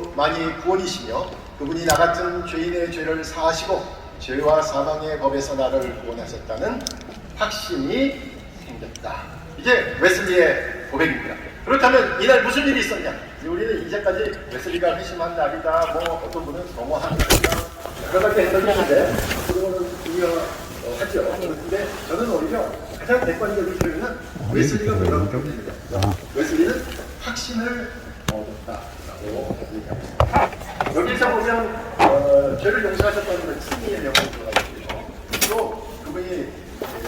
그 많이 구원이시며 그분이 나 같은 죄인의 죄를 사하시고 죄와 사망의 법에서 나를 구원하셨다는 확신이 생겼다. 이게 웨슬리의 고백입니다. 그렇다면 이날 무슨 일이 있었냐? 우리는 이제까지 웨슬리가 회심한 날이다, 뭐 어떤 분은 성화한 날이다, 여러 가지 해석했는데 그거는 중요하죠. 근데 저는 오히려 가장 대권적인 표현은 웨슬리가 뭐라고 표현합니다. 웨슬리는 확신을 얻었다라고 얘기합니다. 여기서 보면 죄를 용서하셨다는 승리의 명언이 들어가 있고요. 또 그분이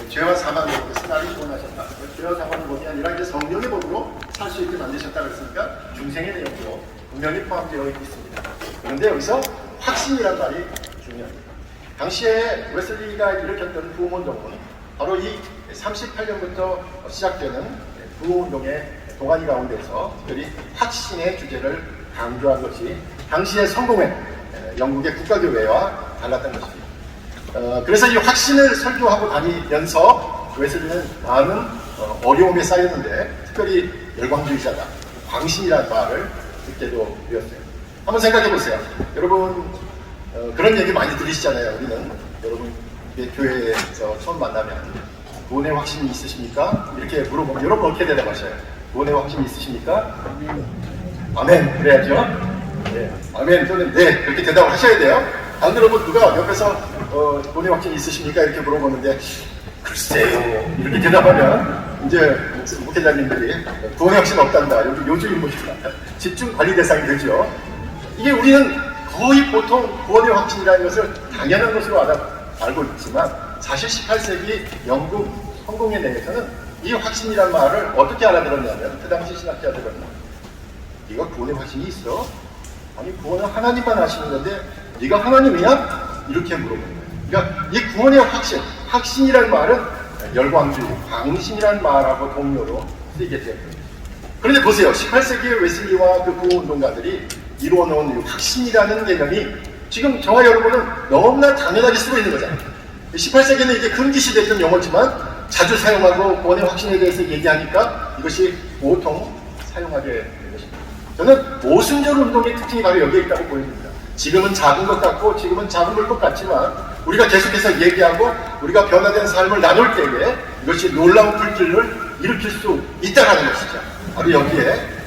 죄와 사망의 법에서 나를 구원하셨다. 죄와 사망의 법이 아니라 이제 성령의 법으로 살 수 있게 만드셨다 그랬으니까 중생의 내용도 분명히 포함되어 있습니다. 그런데 여기서 확신이란 말이 중요합니다. 당시에 웨슬리가 일으켰던 부흥운동은 바로 이 38년부터 시작되는 부흥운동의 동아리 가운데서 특별히 확신의 주제를 강조한 것이 당시의 성공회 영국의 국가교회와 달랐던 것입니다. 그래서 이 확신을 설교하고 다니면서 웨슬리는 많은 어려움에 쌓였는데 특별히 열광주의자다, 광신이라는 말을 듣게도 되었어요. 한번 생각해 보세요. 여러분 그런 얘기 많이 들으시잖아요. 우리는 여러분 교회에서 처음 만나면 구원의 확신이 있으십니까? 이렇게 물어보면 여러분 어떻게 대답하셔요? 구원의 확신이 있으십니까? 아멘 그래야죠. 네. 아멘 또는 네 그렇게 대답을 하셔야 돼요. 안 그러면 누가 옆에서 구원의 확신이 있으십니까? 이렇게 물어보는데 글쎄요 이렇게 대답하면 이제 목회자님들이 구원의 확신 없단다. 여기 요주인물이다. 집중 관리 대상이 되죠. 이게 우리는 거의 보통 구원의 확신이라는 것을 당연한 것으로 알고 있지만 사실 18세기 영국 성공회 내에서는 이 확신이란 말을 어떻게 알아들었냐면 그 당시 신학자들은 네가 구원의 확신이 있어? 아니 구원은 하나님만 하시는 건데 네가 하나님이야? 이렇게 물어보는 거예요. 그러니까 이 구원의 확신이란 말은 열광주의, 광신이란 말하고 동료로 쓰이게 되었습니다. 그런데 보세요. 18세기의 웨슬리와 그 구원운동가들이 이루어놓은 확신이라는 개념이 지금 저와 여러분은 너무나 당연하게 쓰고 있는 거잖아요. 18세기는 이게 금기시됐던 용어지만 자주 사용하고 구원의 확신에 대해서 얘기하니까 이것이 보통 사용하게 된 것입니다. 저는 모순절 운동의 특징이 바로 여기에 있다고 보여집니다. 지금은 작은 것 같고 지금은 작은 것 같지만 우리가 계속해서 얘기하고 우리가 변화된 삶을 나눌 때에 이것이 놀라운 불길을 일으킬 수 있다는 것이죠. 바로 여기에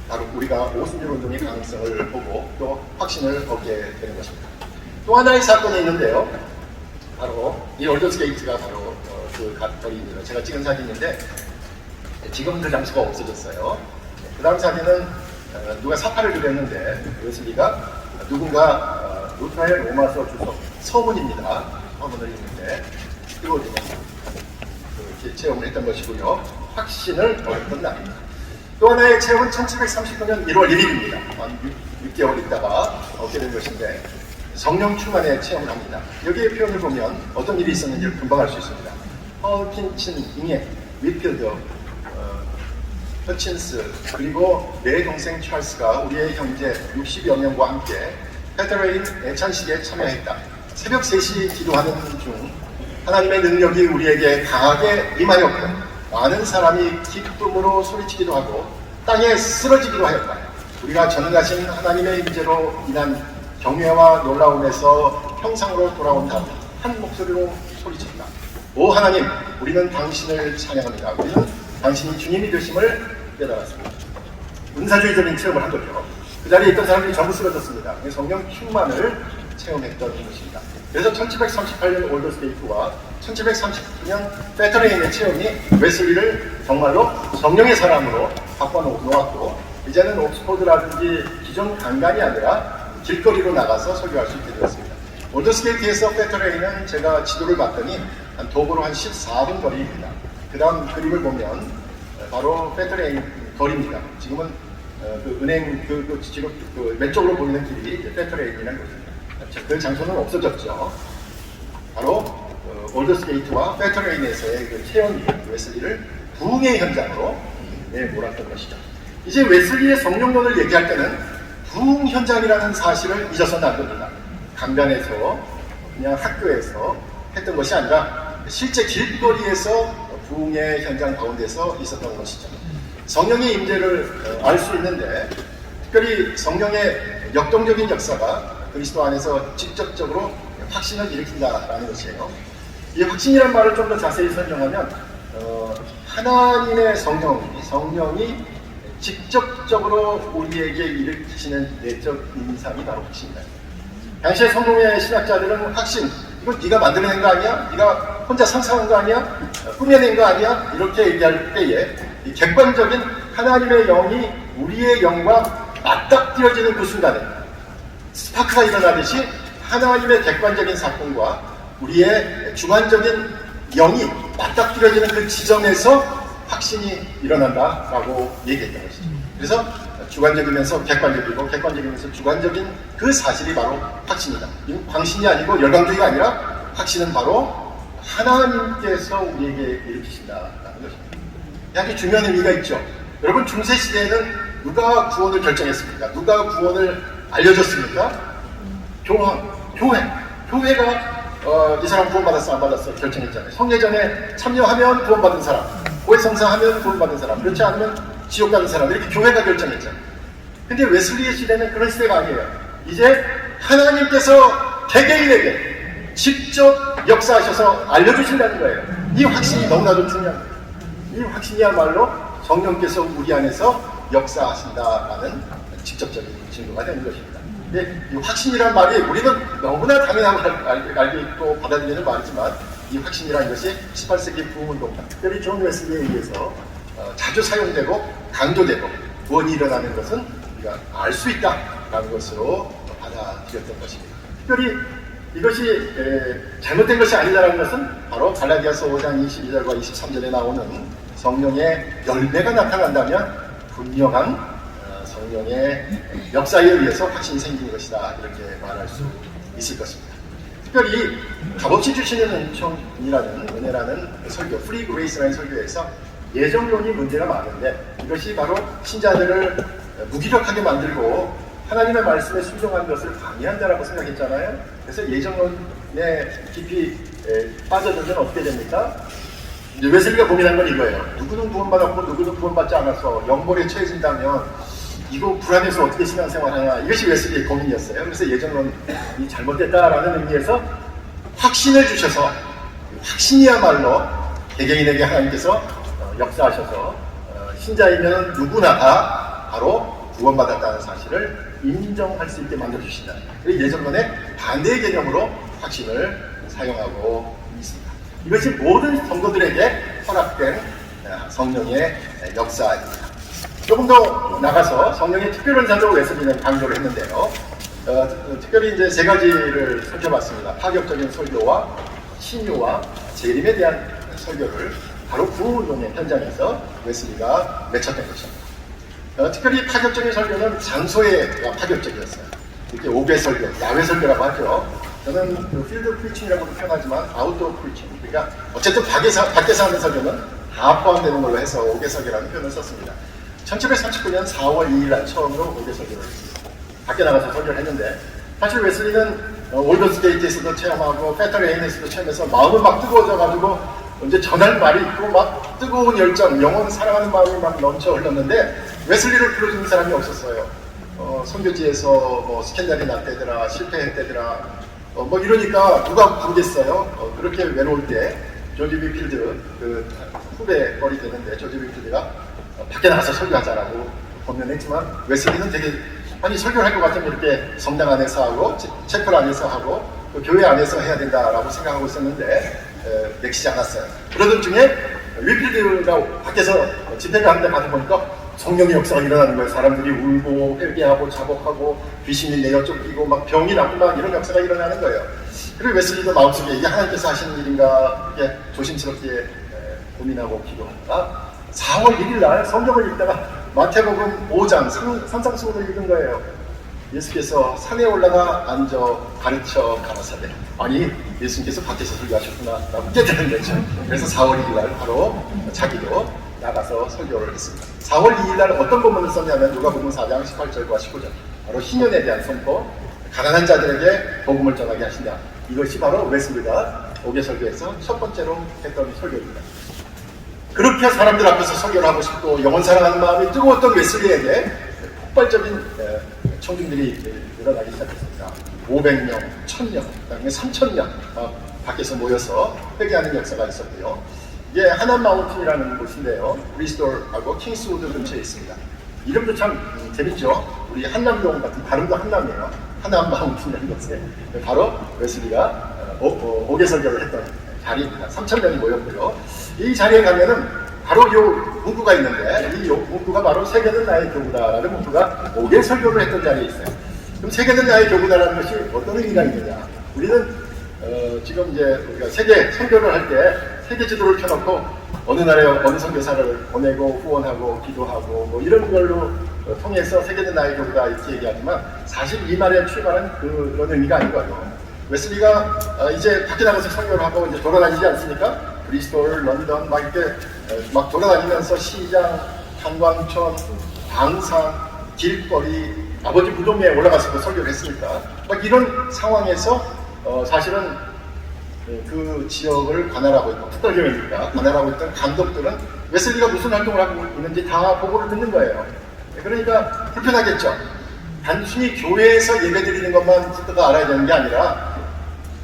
바로 우리가 모순절 운동의 가능성을 보고 또 확신을 얻게 되는 것입니다. 또 하나의 사건이 있는데요. 바로 이 올더스게이트가 바로 그 거리입니다. 제가 찍은 사진인데 지금 그 장소가 없어졌어요. 그 다음 사진은 누가 사파를 그렸는데 웨슬리가 누군가 루터의 로마서 주석 서문입니다. 서문을 읽는데 이거 이렇게 체험을 했던 것이고요. 확신을 얻었던 날입니다. 또 하나의 체험은 1739년 1월 1일입니다. 한 6개월 있다가 얻게 된 것인데 성령 충만의 체험을 합니다. 여기에 표현을 보면 어떤 일이 있었는지를 금방 알 수 있습니다. 헐킨슨, 잉에, 위필드, 허친스 그리고 내 동생 찰스가 우리의 형제 60여 명과 함께 페더레인 애찬식에 참여했다. 새벽 3시 기도하는 중 하나님의 능력이 우리에게 강하게 임하였고 많은 사람이 기쁨으로 소리치기도 하고 땅에 쓰러지기도 하였다. 우리가 전능하신 하나님의 임재로 인한 경외와 놀라움에서 평상으로 돌아온 다음 한 목소리로 소리쳤다. 오 하나님, 우리는 당신을 찬양합니다. 우리는 당신이 주님이 되심을 깨달았습니다. 은사주의적인 체험을 한 거죠. 그 자리에 있던 사람들이 전부 쓰러졌습니다. 성령 충만을 체험했던 것입니다. 그래서 1738년 올더스게이트와 1739년 페터레인의 체험이 웨슬리를 정말로 성령의 사람으로 바꿔놓았고 이제는 옥스포드라든지 기존 강간이 아니라 길거리로 나가서 설교할 수 있게 되었습니다. 올더스게이트에서 페터레인은 제가 지도를 봤더니 도보로 한 14분 거리입니다. 그 다음 그림을 보면 바로 페터레인 거리입니다. 지금은 그 은행 지금 그 왼쪽으로 보이는 길이 페터레인이라는 것입니다. 그 장소는 없어졌죠. 바로 올더스게이트와 페터레인에서의 그 체험이 웨슬리를 부흥의 현장으로 몰았던 것이죠. 이제 웨슬리의 성령론을 얘기할 때는 부흥 현장이라는 사실을 잊어서는 안 됩니다. 강단에서 그냥 학교에서 했던 것이 아니라 실제 길거리에서 부흥의 현장 가운데서 있었던 것이죠. 성령의 임재를 알 수 있는데 특별히 성령의 역동적인 역사가 그리스도 안에서 직접적으로 확신을 일으킨다라는 것이에요. 이 확신이란 말을 좀 더 자세히 설명하면 하나님의 성령이 직접적으로 우리에게 일으키시는 내적 인상이 바로 확신이다. 당시의 성공의 신학자들은 확신, 이거 네가 만들어낸 거 아니야? 네가 혼자 상상한 거 아니야? 꾸며낸 거 아니야? 이렇게 얘기할 때에 이 객관적인 하나님의 영이 우리의 영과 맞닥뜨려지는 그 순간에 스파크가 일어나듯이 하나님의 객관적인 사건과 우리의 주관적인 영이 맞닥뜨려지는 그 지점에서 확신이 일어난다라고 얘기했던 것이죠. 그래서 주관적이면서 객관적이고 객관적이면서 주관적인 그 사실이 바로 확신이다. 이건 광신이 아니고 열광적이 아니라 확신은 바로 하나님께서 우리에게 일으키신다라는 것입니다. 아주 중요한 의미가 있죠. 여러분, 중세시대에는 누가 구원을 결정했습니까? 누가 구원을 알려줬습니까? 교회가 이 사람 구원받았어 안 받았어 결정했잖아요. 성례전에 참여하면 구원받은 사람, 고해성사하면 구원받은 사람, 그렇지 않으면 지옥 가는 사람, 이렇게 교회가 결정했잖아요. 근데 웨슬리의 시대는 그런 시대가 아니에요. 이제 하나님께서 개개인에게 직접 역사하셔서 알려주신다는 거예요. 이 확신이 너무나도 중요한 거예요. 이 확신이야말로 성령께서 우리 안에서 역사하신다라는 직접적인 증거가 되는 것입니다. 이 확신이란 말이 우리는 너무나 당연하고 알고 있고 받아들이는 말이지만, 이 확신이라는 것이 18세기 부흥운동가, 특별히 존 웨슬리에 의해서 자주 사용되고 강조되고 구원이 일어나는 것은 우리가 알 수 있다라는 것으로 받아들였던 것입니다. 특별히 이것이 잘못된 것이 아니다라는 것은 바로 갈라디아서 5장 22절과 23절에 나오는 성령의 열매가 나타난다면 분명한 성령의 역사에 의해서 확신이 생기는 것이다, 이렇게 말할 수 있을 것입니다. 특별히 값없이 주시는 은혜라는 설교, 프리 그레이스라는 설교에서 예정론이 문제가 많은데, 이것이 바로 신자들을 무기력하게 만들고 하나님의 말씀에 순종한 것을 방해한다라고 생각했잖아요. 그래서 예정론에 깊이 빠져들면 어떻게 됩니까? 이제 웨슬리가 고민한 건 이거예요. 누구는 구원받았고 누구는 구원받지 않아서 영벌에 처해진다면 이거 불안해서 어떻게 신앙생활하냐, 이것이 웨슬리의 고민이었어요. 그래서 예정론이 잘못됐다라는 의미에서 확신을 주셔서, 확신이야말로 개개인에게 하나님께서 역사하셔서 신자이면 누구나 다 바로 구원받았다는 사실을 인정할 수 있게 만들어주신다. 그리고 예정론의 반대의 개념으로 확신을 사용하고 있습니다. 이것이 모든 성도들에게 허락된 성령의 역사입니다. 조금 더 나가서 성령의 특별한 자로 웨슬리는 강조를 했는데요. 특별히 이제 세 가지를 살펴봤습니다. 파격적인 설교와 신유와 재림에 대한 설교를 바로 부흥운동의 현장에서 웨슬리가 외쳤던 것입니다. 특별히 파격적인 설교는 장소에 파격적이었어요. 이렇게 오배 설교, 야외 설교라고 하죠. 저는 그 필드 프리칭이라고도 표현하지만 아웃도어 프리칭, 그러니까 어쨌든 밖에서 하는 설교는 다 포함되는 걸로 해서 오배 설교라는 표현을 썼습니다. 1739년 4월 2일 날 처음으로 오배 설교를 했습니다. 밖에 나가서 설교를 했는데, 사실 웨슬리는 올더스게이트에서도 체험하고 페터레인에서도 체험해서 마음은 막 뜨거워져가지고 이제 전할 말이 있고 막 뜨거운 열정, 영혼 사랑하는 마음이 막 넘쳐 흘렀는데 웨슬리를 불러주는 사람이 없었어요. 선교지에서 뭐 스캔들이 났대더라, 실패했대더라, 뭐 이러니까 누가 부르겠어요. 그렇게 외로울 때 조지 위필드, 그 후배 뻘이 되는데 조지 위필드가 밖에 나가서 설교하자라고 권면했지만, 웨슬리는 되게 아니 설교를 할 것 같으면 이렇게 성당 안에서 하고 채플 안에서 하고 또 교회 안에서 해야 된다라고 생각하고 있었는데 내키지 않았어요. 그러던 중에 위필드가 밖에서 집회를 하는데 가서 보니까 성령의 역사가 일어나는 거예요. 사람들이 울고 회개하고 자복하고 귀신이 내어 쫓기고 막 병이 나고 막 이런 역사가 일어나는 거예요. 그리고 웨슬리도 마음속에 이게 하나님께서 하시는 일인가 이렇게 조심스럽게 고민하고 기도하다가 4월 1일 날 성경을 읽다가 마태복음 5장 산상수훈을 읽은 거예요. 예수께서 산에 올라가 앉아 가르쳐 가라사대. 아니, 예수님께서 밖에서 설교하셨구나 라고 깨달은 거죠. 그래서 4월 2일 날 바로 자기도 나가서 설교를 했습니다. 4월 2일 날 어떤 본문을 썼냐면 누가복음 4장 18절과 19절, 바로 희년에 대한 선포, 가난한 자들에게 복음을 전하게 하신다. 이것이 바로 웨슬리가 오개 설교에서 첫 번째로 했던 설교입니다. 그렇게 사람들 앞에서 설교를 하고 싶고 영혼 사랑하는 마음이 뜨거웠던 웨슬리에게 폭발적인 청중들이 늘어나기 시작했습니다. 500명, 1000명, 그다음에 3000명 밖에서 모여서 회개하는 역사가 있었고요. 이게 하남 마운틴이라는 곳인데요. 브리스톨하고 킹스우드 근처에 있습니다. 이름도 참 재밌죠. 우리 한남동 같은 발음도 한남이에요. 하남 마운틴이라는 곳에 바로 웨슬리가 오개 설교를 했던 자리입니다. 3000명이 모였고요. 이 자리에 가면은 바로 요 문구가 있는데 이 문구가 바로 세계는 나의 교구다라는 문구가 오개 설교를 했던 자리에 있어요. 그럼 세계는 나의 교구다라는 것이 어떤 의미가 있느냐? 우리는 지금 이제 우리가 세계 선교를 할 때 세계 지도를 켜놓고 어느 나라에 어느 선교사를 보내고 후원하고 기도하고 뭐 이런 걸로 통해서 세계는 나의 교구다 이렇게 얘기하지만 사실 이 말에 출발한 그런 의미가 아니거든요. 웨슬리가 이제 밖에 나가서 선교를 하고 이제 돌아다니지 않습니까? 브리스톨, 런던 막 이렇게 막 돌아다니면서 시장, 탄광촌, 방산, 길거리, 아버지 무덤에 올라가서 설교를 했으니까 막 이런 상황에서 사실은 그 지역을 관할하고 있고 특별교회니까 관할하고 있던 감독들은 웨슬리가 무슨 활동을 하고 있는지 다 보고를 듣는 거예요. 그러니까 불편하겠죠. 단순히 교회에서 예배드리는 것만 듣다가 알아야 되는 게 아니라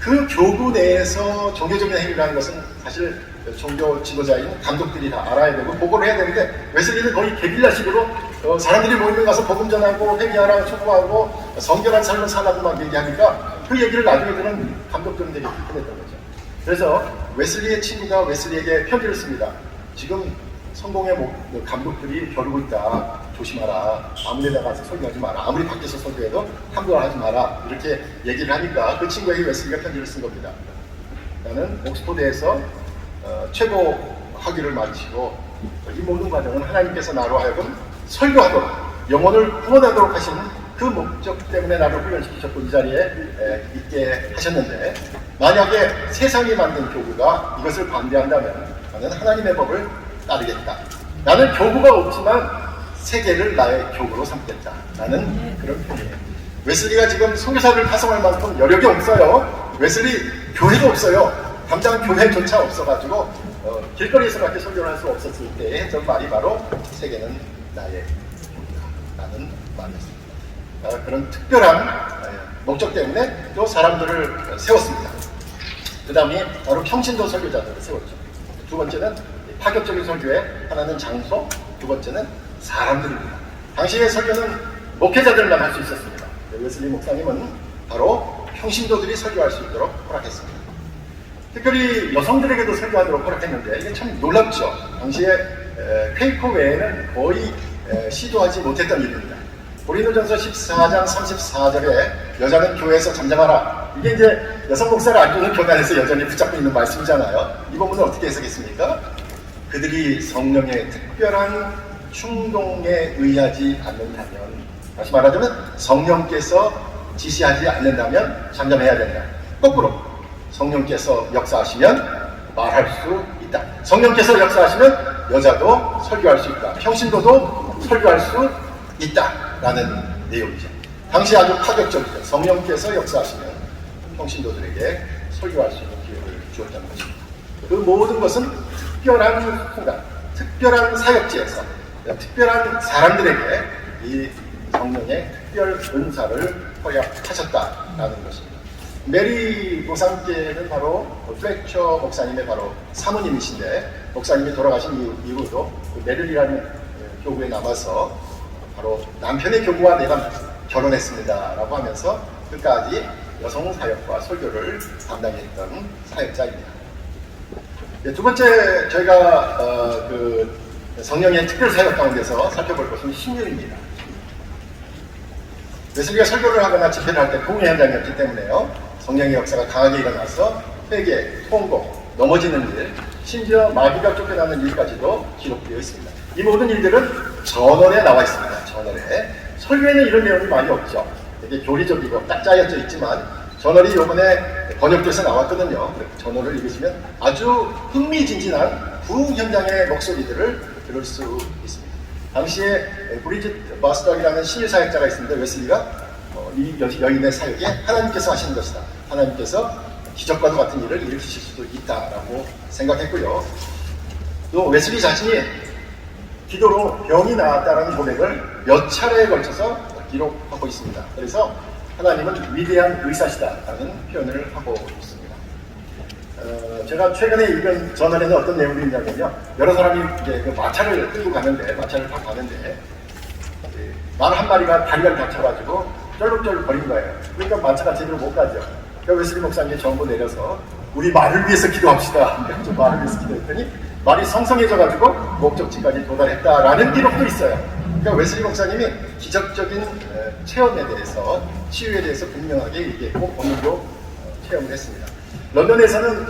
그 교구 내에서 종교적인 행위를 하는 것은 사실 종교 지도자인 감독들이 다 알아야 되고 보고를 해야 되는데 웨슬리는 거의 게릴라식으로 사람들이 모이면 가서 복음 전하고 회개하라고 촉구하고 성결한 삶을 살라고 막 얘기하니까 그 얘기를 나중에 들은 감독들은 되게 불편했던 거죠. 그래서 웨슬리의 친구가 웨슬리에게 편지를 씁니다. 지금 성공의 감독들이 겨루고 있다. 조심하라. 아무 데나 가서 설교하지 마라. 아무리 밖에서 설교해도 함부로 하지 마라. 이렇게 얘기를 하니까 그 친구에게 웨슬리가 편지를 쓴 겁니다. 나는 옥스포드에서 최고 학위를 마치고 이 모든 과정은 하나님께서 나로 하여금 설교하도록 영혼을 구원하도록 하시는 그 목적 때문에 나를 훈련시키셨고 이 자리에 있게 하셨는데 만약에 세상이 만든 교구가 이것을 반대한다면 나는 하나님의 법을 따르겠다. 나는 교구가 없지만 세계를 나의 교구로 삼겠다. 나는 그런 편이에요. 웨슬리가 지금 선교사를 파송할 만큼 여력이 없어요. 웨슬리 교회도 없어요. 당장 교회조차 없어가지고 길거리에서밖에 설교를 할 수 없었을 때에 했던 말이 바로 세계는 나의 교구다. 라는 말이었습니다. 그런 특별한 목적 때문에 또 사람들을 세웠습니다. 그 다음에 바로 평신도 설교자들을 세웠죠. 두 번째는 파격적인 설교에 하나는 장소, 두 번째는 사람들입니다. 당시의 설교는 목회자들만 할 수 있었습니다. 웨슬리 목사님은 바로 평신도들이 설교할 수 있도록 허락했습니다. 특별히 여성들에게도 설교하도록 허락했는데 이게 참 놀랍죠. 당시에 퀘이커 외에는 거의 시도하지 못했던 일입니다. 고린도전서 14장 34절에 여자는 교회에서 잠잠하라. 이게 이제 여성 목사를 안 두는 교단에서 여전히 붙잡고 있는 말씀이잖아요. 이 부분은 어떻게 해석했습니까? 그들이 성령의 특별한 충동에 의하지 않는다면, 다시 말하자면 성령께서 지시하지 않는다면 잠잠해야 된다. 거꾸로 성령께서 역사하시면 말할 수 있다. 성령께서 역사하시면 여자도 설교할 수 있다. 평신도도 설교할 수 있다. 라는 내용이죠. 당시 아주 파격적이죠. 성령께서 역사하시면 평신도들에게 설교할 수 있는 기회를 주었다는 것입니다. 그 모든 것은 특별한 순간, 특별한 사역지에서 특별한 사람들에게 이 성령의 특별 은사를 허락하셨다라는 것입니다. 메리 보상께는 바로 플래처 목사님의 바로 사모님이신데 목사님이 돌아가신 이후도 메릴이라는 교구에 남아서 바로 남편의 교구와 내가 결혼했습니다 라고 하면서 끝까지 여성 사역과 설교를 담당했던 사역자입니다. 두 번째 저희가 그 성령의 특별 사역 가운데서 살펴볼 것은 신유입니다. 웨슬리가 설교를 하거나 집회를 할 때 공의 현장이었기 때문에요. 성령의 역사가 강하게 일어나서 회개, 통곡, 넘어지는 일, 심지어 마귀가 쫓겨나는 일까지도 기록되어 있습니다. 이 모든 일들은 저널에 나와 있습니다. 저널에. 설교에는 이런 내용이 많이 없죠. 되게 교리적이고 딱 짜여져 있지만 저널이 이번에 번역돼서 나왔거든요. 저널을 읽으시면 아주 흥미진진한 부흥현장의 목소리들을 들을 수 있습니다. 당시에 브리짓 바스덕이라는 신유사역자가 있습니다. 웨슬리가 이 여인의 사역에 하나님께서 하시는 것이다. 하나님께서 기적과도 같은 일을 일으키실 수도 있다라고 생각했고요. 또 웨슬리 자신이 기도로 병이 나았다는 고백을 몇 차례에 걸쳐서 기록하고 있습니다. 그래서 하나님은 위대한 의사시다라는 표현을 하고 있습니다. 제가 최근에 읽은 저널에는 어떤 내용이 있냐면요, 여러 사람이 이제 그 마차를 끌고 가는데, 마차를 타고 가는데 말 한 마리가 다리를 다쳐가지고 쩔룩쩔룩 거린 거예요. 그러니까 마차가 제대로 못 가죠. 그러니까 웨슬리 목사님이 전부 내려서 우리 말을 위해서 기도합시다. 그래서 말을 위해서 기도했더니 말이 성성해져가지고 목적지까지 도달했다라는 기록도 있어요. 그러니까 웨슬리 목사님이 기적적인 체험에 대해서, 치유에 대해서 분명하게 얘기했고 오늘도 체험을 했습니다. 런던에서는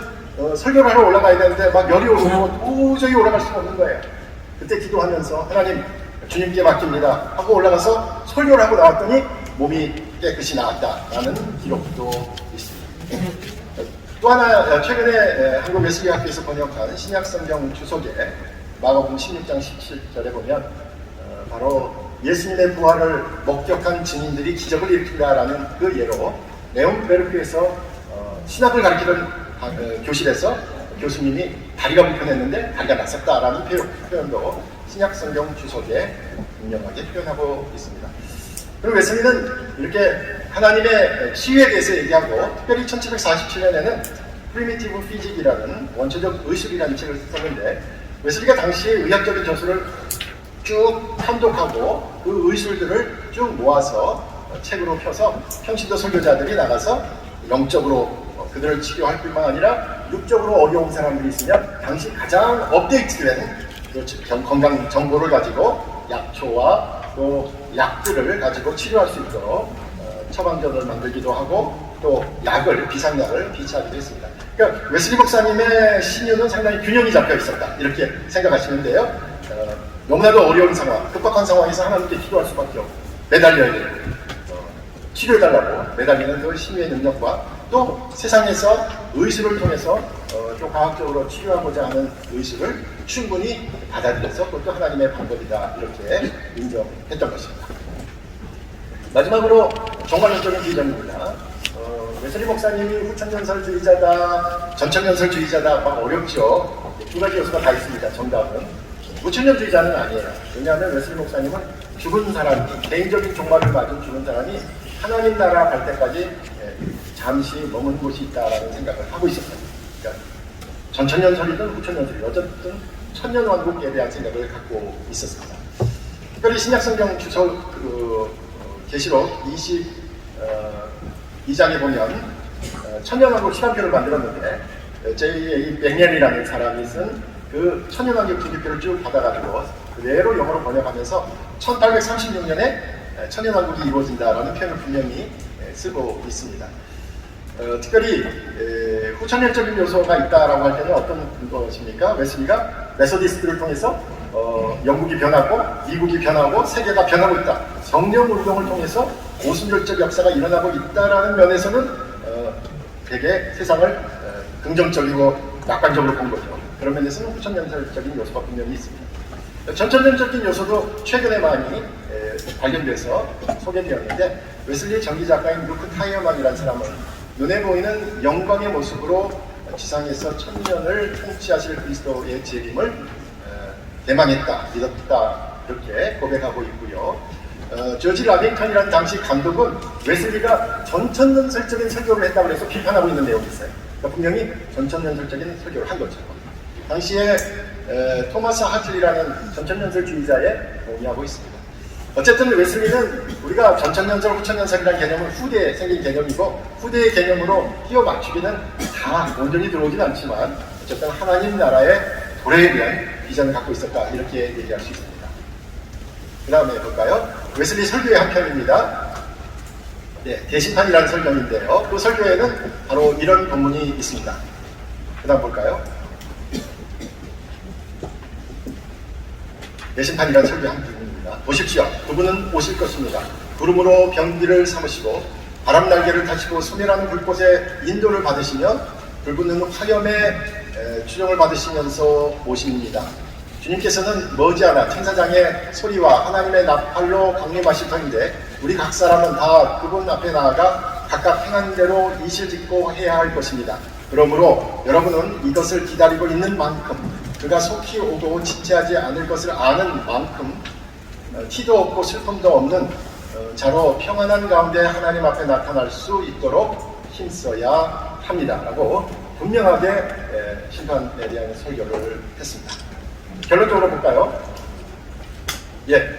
설교를 하러 올라가야 되는데 막 열이 오르고 도저히 올라갈 수가 없는 거예요. 그때 기도하면서 하나님 주님께 맡깁니다 하고 올라가서 설교를 하고 나왔더니 몸이 깨끗이 나았다라는 기록도 있습니다. 또 하나 최근에 한국 웨슬리 학교에서 번역한 신약성경 주석에 마가복음 16장 17절에 보면 바로 예수님의 부활을 목격한 증인들이 기적을 일으킨다라는 그 예로 네온베르크에서 신학을 가르치던 교실에서 교수님이 다리가 불편했는데 다리가 났었다라는 표현도 신약성경 주석에 분명하게 표현하고 있습니다. 그리고 웨슬리는 이렇게 하나님의 치유에 대해서 얘기하고, 특별히 1747년에는 프리미티브 피직이라는 원초적 의술이라는 책을 썼는데, 웨슬리가 당시 의학적인 저술을 쭉 탐독하고 그 의술들을 쭉 모아서 책으로 펴서 평신도 설교자들이 나가서 영적으로 그들을 치료할 뿐만 아니라 육적으로 어려운 사람들이 있으면 당시 가장 업데이트된 건강 정보를 가지고 약초와 또 약들을 가지고 치료할 수 있도록 처방전을 만들기도 하고 또 약을, 비상약을 비치하기도 했습니다. 그러니까 웨슬리 목사님의 신유는 상당히 균형이 잡혀 있었다, 이렇게 생각하시는데요. 너무나도 어려운 상황, 급박한 상황에서 하나님께 기도할 수밖에 없고 매달려야 되고 치료해달라고 매달리는 그 신유의 능력과 또 세상에서 의술을 통해서 좀 과학적으로 치료하고자 하는 의술을 충분히 받아들여서 그것도 하나님의 방법이다, 이렇게 인정했던 것입니다. 마지막으로 종말론적인 비전입니다. 웨슬리 목사님이 후천연설주의자다, 전천연설주의자다, 막 어렵죠. 두 가지 요소가 다 있습니다. 정답은 후천연주의자는 아니에요. 왜냐하면 웨슬리 목사님은 죽은 사람이, 개인적인 종말을 맞은 죽은 사람이 하나님 나라 갈 때까지 잠시 머문 곳이 있다라는 생각을 하고 있었어요. 그러니까 전천연설이든 후천연설이든 어쨌든 천년왕국에 대한 생각을 갖고 있었습니다. 특별히 신약성경 주석 계시록 22장에 보면 천년왕국 시간표를 만들었는데 J.A. 맥년이라는 사람이 쓴 그 천년왕국 기표를 쭉 받아가지고 그대로 영어로 번역하면서 1836년에 천년왕국이 이루어진다라는 표현을 분명히 쓰고 있습니다. 특별히 후천연적인 요소가 있다라고 할 때는 어떤 것입니까? 웨슬리가 메소디스트를 통해서 영국이 변하고 미국이 변하고 세계가 변하고 있다, 성령 운동을 통해서 오순절적 역사가 일어나고 있다라는 면에서는 되게 세상을 긍정적이고 낙관적으로 본 거죠. 그런 면에서는 후천연설적인 요소가 분명히 있습니다. 전천연적인 요소도 최근에 많이 발견돼서 소개되었는데, 웨슬리 전기 작가인 루크 타이어만이라는 사람은 눈에 보이는 영광의 모습으로 지상에서 천년을 통치하실 그리스도의 재림을 대망했다, 믿었다, 이렇게 고백하고 있고요. 조지 라빙턴이라는 당시 감독은 웨슬리가 전천연설적인 설교를 했다고 해서 비판하고 있는 내용이 있어요. 그러니까 분명히 전천연설적인 설교를 한 거죠. 당시에 토마스 하틀이라는 전천연설주의자에 동의하고 있습니다. 어쨌든 웨슬리는 우리가 전천연설, 후천연설이라는 개념은 후대에 생긴 개념이고, 후대의 개념으로 끼워 맞추기는 다 온전히 들어오진 않지만 어쨌든 하나님 나라의 도래에 대한 비전을 갖고 있었다, 이렇게 얘기할 수 있습니다. 그 다음에 볼까요? 웨슬리 설교의 한 편입니다. 네, 대신판이라는 설명인데요. 그 설교에는 바로 이런 본문이 있습니다. 그 다음 볼까요? 대신판이라는 설교 한 편입니다. 보십시오. 그분은 오실 것입니다. 구름으로 병기를 삼으시고 바람 날개를 타시고 소멸하는 불꽃에 인도를 받으시며 불붙는 화염에 추령을 받으시면서 오십니다. 주님께서는 머지않아 천사장의 소리와 하나님의 나팔로 강림하실 터인데 우리 각 사람은 다 그분 앞에 나아가 각각 행한 대로 이실짓고 해야 할 것입니다. 그러므로 여러분은 이것을 기다리고 있는 만큼, 그가 속히 오고 지체하지 않을 것을 아는 만큼, 티도 없고 슬픔도 없는 자로 평안한 가운데 하나님 앞에 나타날 수 있도록 힘써야 합니다라고 분명하게 심판에 대한 설교를 했습니다. 결론적으로 볼까요?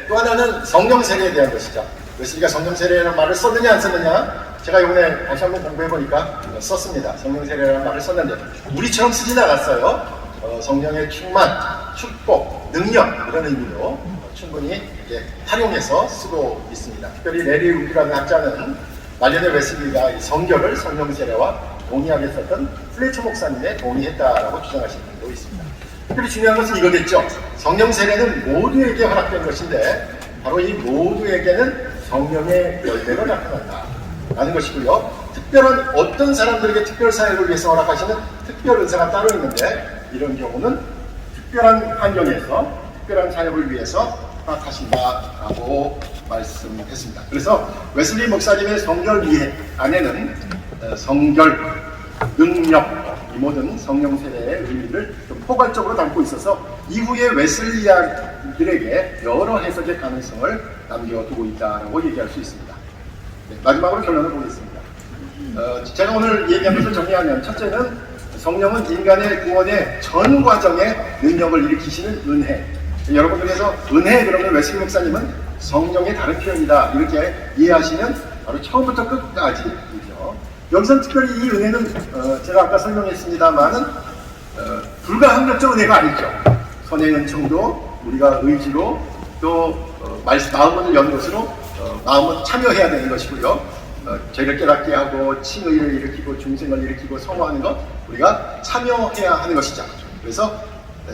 또 하나는 성령 세례에 대한 것이죠. 웨슬리가 성령 세례라는 말을 썼느냐 안 썼느냐? 제가 이번에 다시 한번 공부해 보니까 썼습니다. 성령 세례라는 말을 썼는데 우리처럼 쓰진 않았어요. 성령의 충만, 축복, 능력 이런 의미로 충분히 활용해서 쓰고 있습니다. 특별히 레리 우드라는 학자는 말년에 웨슬리가 이 성결을 성령 세례와 동의하게 썼던 플레처 목사님에 동의했다라고 주장하시는 분도 있습니다. 특별히 중요한 것은 이거겠죠. 성령 세례는 모두에게 허락된 것인데 바로 이 모두에게는 성령의 열매가 나타난다 라는 것이고요. 특별한 어떤 사람들에게 특별 사역을 위해서 허락하시는 특별 은사가 따로 있는데 이런 경우는 특별한 환경에서 특별한 사역을 위해서 허락하신다라고 말씀했습니다. 그래서 웨슬리 목사님의 성결 이해 안에는 성결, 능력 이 모든 성령 세례의 의미를 좀 포괄적으로 담고 있어서 이후에 웨슬리안들에게 여러 해석의 가능성을 남겨두고 있다라고 얘기할 수 있습니다. 마지막으로 결론을 보겠습니다. 제가 오늘 얘기한 것을 정리하면 첫째는 성령은 인간의 구원의 전 과정에 능력을 일으키시는 은혜. 여러분들께서 은혜 그러면 웨슬리 목사님은 성령의 다른 표현이다 이렇게 이해하시면 바로 처음부터 끝까지이죠. 여기서는 특별히 이 은혜는 제가 아까 설명했습니다만은 불가항력적 은혜가 아니죠. 선행 은총도 우리가 의지로 또 마음을 연 것으로 마음은 참여해야 되는 것이고요. 죄를 깨닫게 하고 칭의를 일으키고 중생을 일으키고 성화하는 것 우리가 참여해야 하는 것이죠. 그래서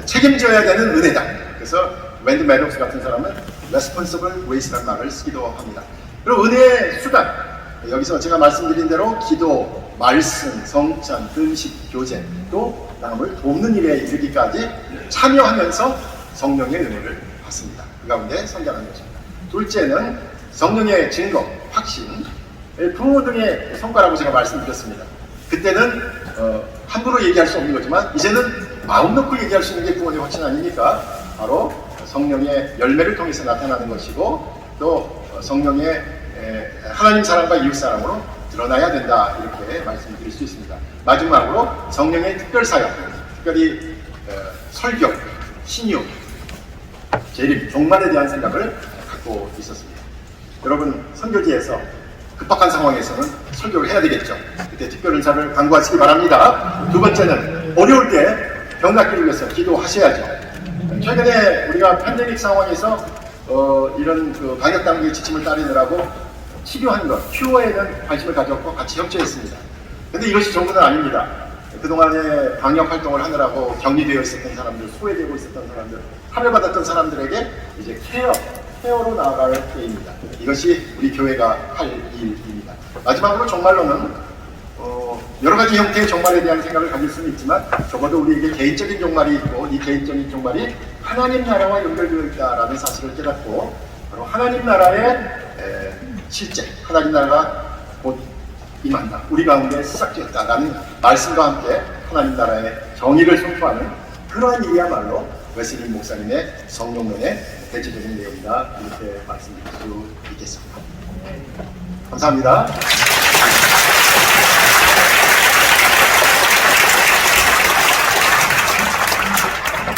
책임져야 되는 은혜다. 그래서 웬드 매독스 같은 사람은 responsible ways라는 말을 쓰기도 합니다. 그리고 은혜의 수단 여기서 제가 말씀드린 대로 기도, 말씀, 성찬, 금식, 교제 또 남을 돕는 일에 이르기까지 참여하면서 성령의 은혜를 받습니다. 그 가운데 선결하는 것입니다. 둘째는 성령의 증거, 확신, 부모 등의 성과라고 제가 말씀드렸습니다. 그때는 함부로 얘기할 수 없는 거지만 이제는 마음 놓고 얘기할 수 있는 게 구원의 확신 아닙니까? 바로 성령의 열매를 통해서 나타나는 것이고 또 성령의 하나님 사랑과 이웃 사랑으로 드러나야 된다 이렇게 말씀드릴 수 있습니다. 마지막으로 성령의 특별 사역, 특별히 설교, 신유, 재림, 종말에 대한 생각을 갖고 있었습니다. 여러분 선교지에서 급박한 상황에서는 설교를 해야 되겠죠. 그때 특별 은사를 강구하시기 바랍니다. 두 번째는 어려울 때 병 낫기를 위해서 기도하셔야죠. 최근에 우리가 팬데믹 상황에서 이런 방역 당국의 지침을 따르느라고 치료한 것, 큐어에는 관심을 가졌고 같이 협조했습니다. 근데 이것이 전부는 아닙니다. 그동안에 방역 활동을 하느라고 격리되어 있었던 사람들, 소외되고 있었던 사람들, 할애받았던 사람들에게 이제 케어로 나아갈 때입니다. 이것이 우리 교회가 할 일입니다. 마지막으로 종말론은 여러 가지 형태의 종말에 대한 생각을 가질 수는 있지만 적어도 우리에게 개인적인 종말이 있고 이 개인적인 종말이 하나님 나라와 연결되어 있다라는 사실을 깨닫고 바로 하나님 나라의 실제 하나님 나라가 곧 임한다. 우리 가운데 시작되었다라는 말씀과 함께 하나님 나라의 정의를 선포하는 그러한 일이야말로 웨슬리 목사님의 성령론의 대체적인 내용이다. 이렇게 말씀드릴 수 있겠습니다. 감사합니다.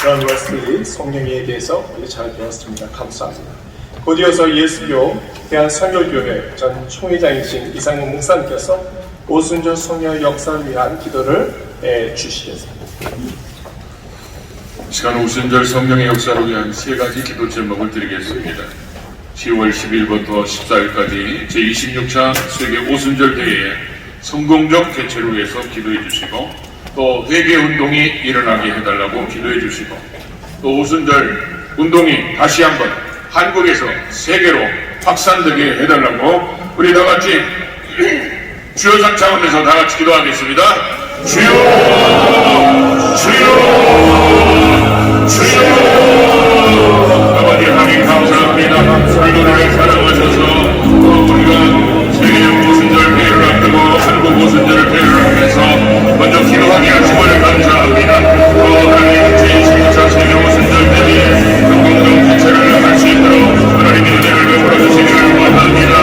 존 웨슬리 성령에 대해서 잘 배웠습니다. 감사합니다. 곧이어서 예수교 대한선교교회 전 총회장이신 이상훈 목사님께서 오순절 성령 역사를 위한 기도를 주시겠습니다. 시간 오순절 성령의 역사를 위한 세 가지 기도 제목을 드리겠습니다. 10월 10일부터 14일까지 제26차 세계 오순절 대회의 성공적 개최를 위해서 기도해 주시고 또 회개 운동이 일어나게 해달라고 기도해 주시고 또 오순절 운동이 다시 한번 한국에서 세계로 확산되게 해달라고 우리 다 같이 주여상 차원에서 다 같이 기도하겠습니다. 주여 주여 주여 아버지 하나님 감사합니다. 우리를 사랑하셔서 우리가 세계 오순절 대회를 앞두고 한국 오순절 대회를 하면서 먼저 기도하게 하심을 감사합니다. 하나님 제26차 세계 오순절 대회에 성공적 개최를 할 수 있도록 하나님의 은혜를 베풀어 주시기를 원합니다.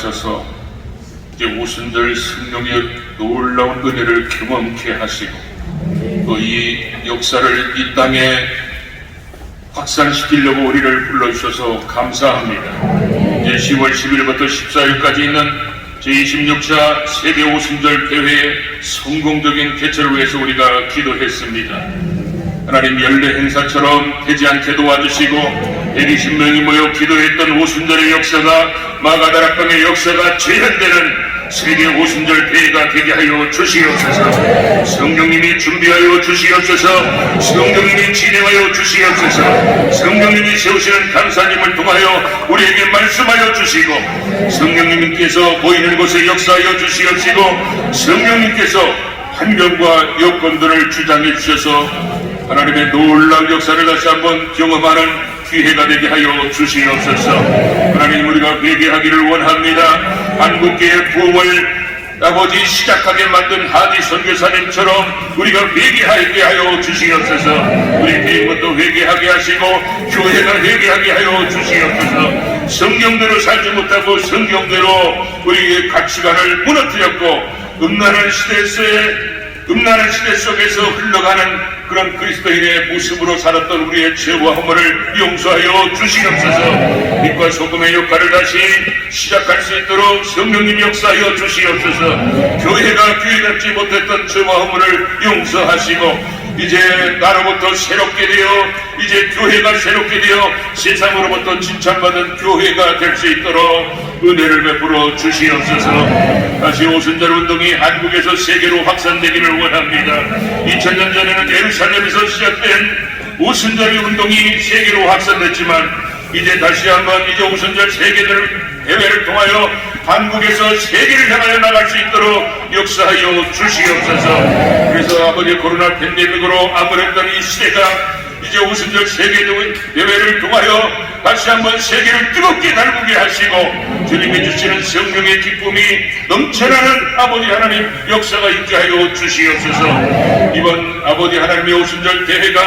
나가셔서 이제 오순절 성령의 놀라운 은혜를 경험케 하시고 또 이 역사를 이 땅에 확산시키려고 우리를 불러주셔서 감사합니다. 이제 10월 10일부터 14일까지 있는 제26차 세계 오순절 대회의 성공적인 개최를 위해서 우리가 기도했습니다. 하나님 연례 행사처럼 되지 않게 도와주시고 120명이 모여 기도했던 오순절의 역사가 마가다락방의 역사가 재현되는 세계 오순절 대회가 되게 하여 주시옵소서. 성령님이 준비하여 주시옵소서. 성령님이 진행하여 주시옵소서. 성령님이 세우시는 강사님을 통하여 우리에게 말씀하여 주시고 성령님께서 보이는 곳에 역사하여 주시옵시고 성령님께서 환경과 여건들을 주장해 주셔서 하나님의 놀라운 역사를 다시 한번 경험하는 기회가 되게 하여 주시옵소서. 하나님 우리가 회개하기를 원합니다. 한국교회 부흥을 아버지 시작하게 만든 하디 선교사님처럼 우리가 회개하게 하여 주시옵소서. 우리 개인부터 회개하게 하시고 교회가 회개하게 하여 주시옵소서. 성경대로 살지 못하고 성경대로 우리의 가치관을 무너뜨렸고 음란한 시대 속에서 흘러가는 그런 그리스도인의 모습으로 살았던 우리의 죄와 허물을 용서하여 주시옵소서. 빛과 소금의 역할을 다시 시작할 수 있도록 성령님 역사하여 주시옵소서. 교회가 교회답지 못했던 죄와 허물을 용서하시고 이제 나로부터 새롭게 되어 이제 교회가 새롭게 되어 세상으로부터 칭찬받은 교회가 될 수 있도록 은혜를 베풀어 주시옵소서. 다시 오순절 운동이 한국에서 세계로 확산되기를 원합니다. 2000년 전에는 예루살렘에서 시작된 오순절 운동이 세계로 확산됐지만 이제 다시 한번 이제 오순절 대회를 통하여 한국에서 세계를 향하여 나갈 수 있도록 역사하여 주시옵소서. 그래서 아버지 코로나 팬데믹으로 아무랬던 이 시대가 이제 오순절 세계 대회를 통하여 다시 한번 세계를 뜨겁게 달구게 하시고 주님이 주시는 성령의 기쁨이 넘쳐나는 아버지 하나님 역사가 있게 하여 주시옵소서. 이번 아버지 하나님의 오순절 대회가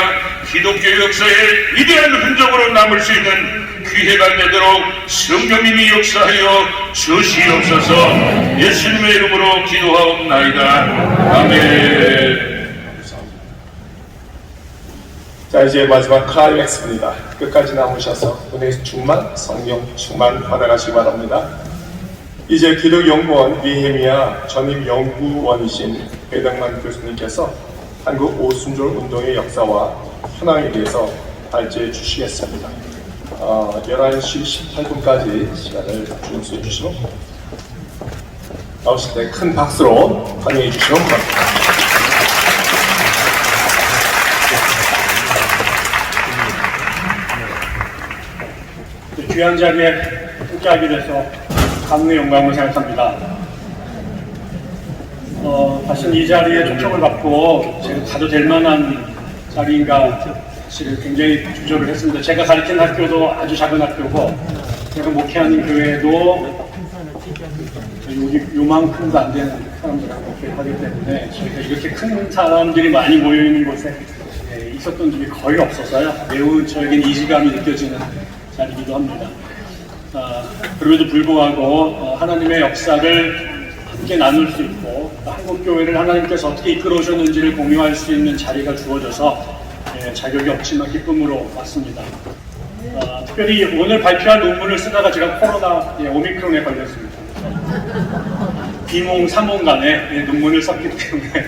기독교 역사의 위대한 흔적으로 남을 수 있는 기회가 되도록 성령님이 역사하여 주시옵소서. 예수님의 이름으로 기도하옵나이다. 아멘. 자, 이제 마지막 클라이맥스입니다. 끝까지 남으셔서 은혜 충만, 성령 충만 받아가시기 바랍니다. 이제 기독연구원 니헤미야 전임 연구원이신 배덕만 교수님께서 한국 오순절 운동의 역사와 현황에 대해서 발제해 주시겠습니다. 11시 18분까지 시간을 준수해 주시고 나오실 때 큰 박수로 환영해 주시기 바랍니다. 귀한 자리에 함께하게 돼서 감사의 영광을 생각합니다. 사실 이 자리에 초청을 받고 제가 가도 될 만한 자리인가 사실 굉장히 주저를 했습니다. 제가 가르치는 학교도 아주 작은 학교고 제가 목회하는 교회도 요만큼도 안 되는 사람들하고 목회하기 때문에 저희가 이렇게 큰 사람들이 많이 모여있는 곳에 있었던 적이 거의 없어서요. 매우 저에겐 이질감이 느껴지는 자리이기도 합니다. 그럼에도 불구하고 하나님의 역사를 함께 나눌 수 있고 한국교회를 하나님께서 어떻게 이끌어 오셨는지를 공유할 수 있는 자리가 주어져서 자격이 없지만 기쁨으로 왔습니다. 특별히 오늘 발표할 논문을 쓰다가 제가 코로나 오미크론에 걸렸습니다. 비몽 사몽간에 논문을 썼기 때문에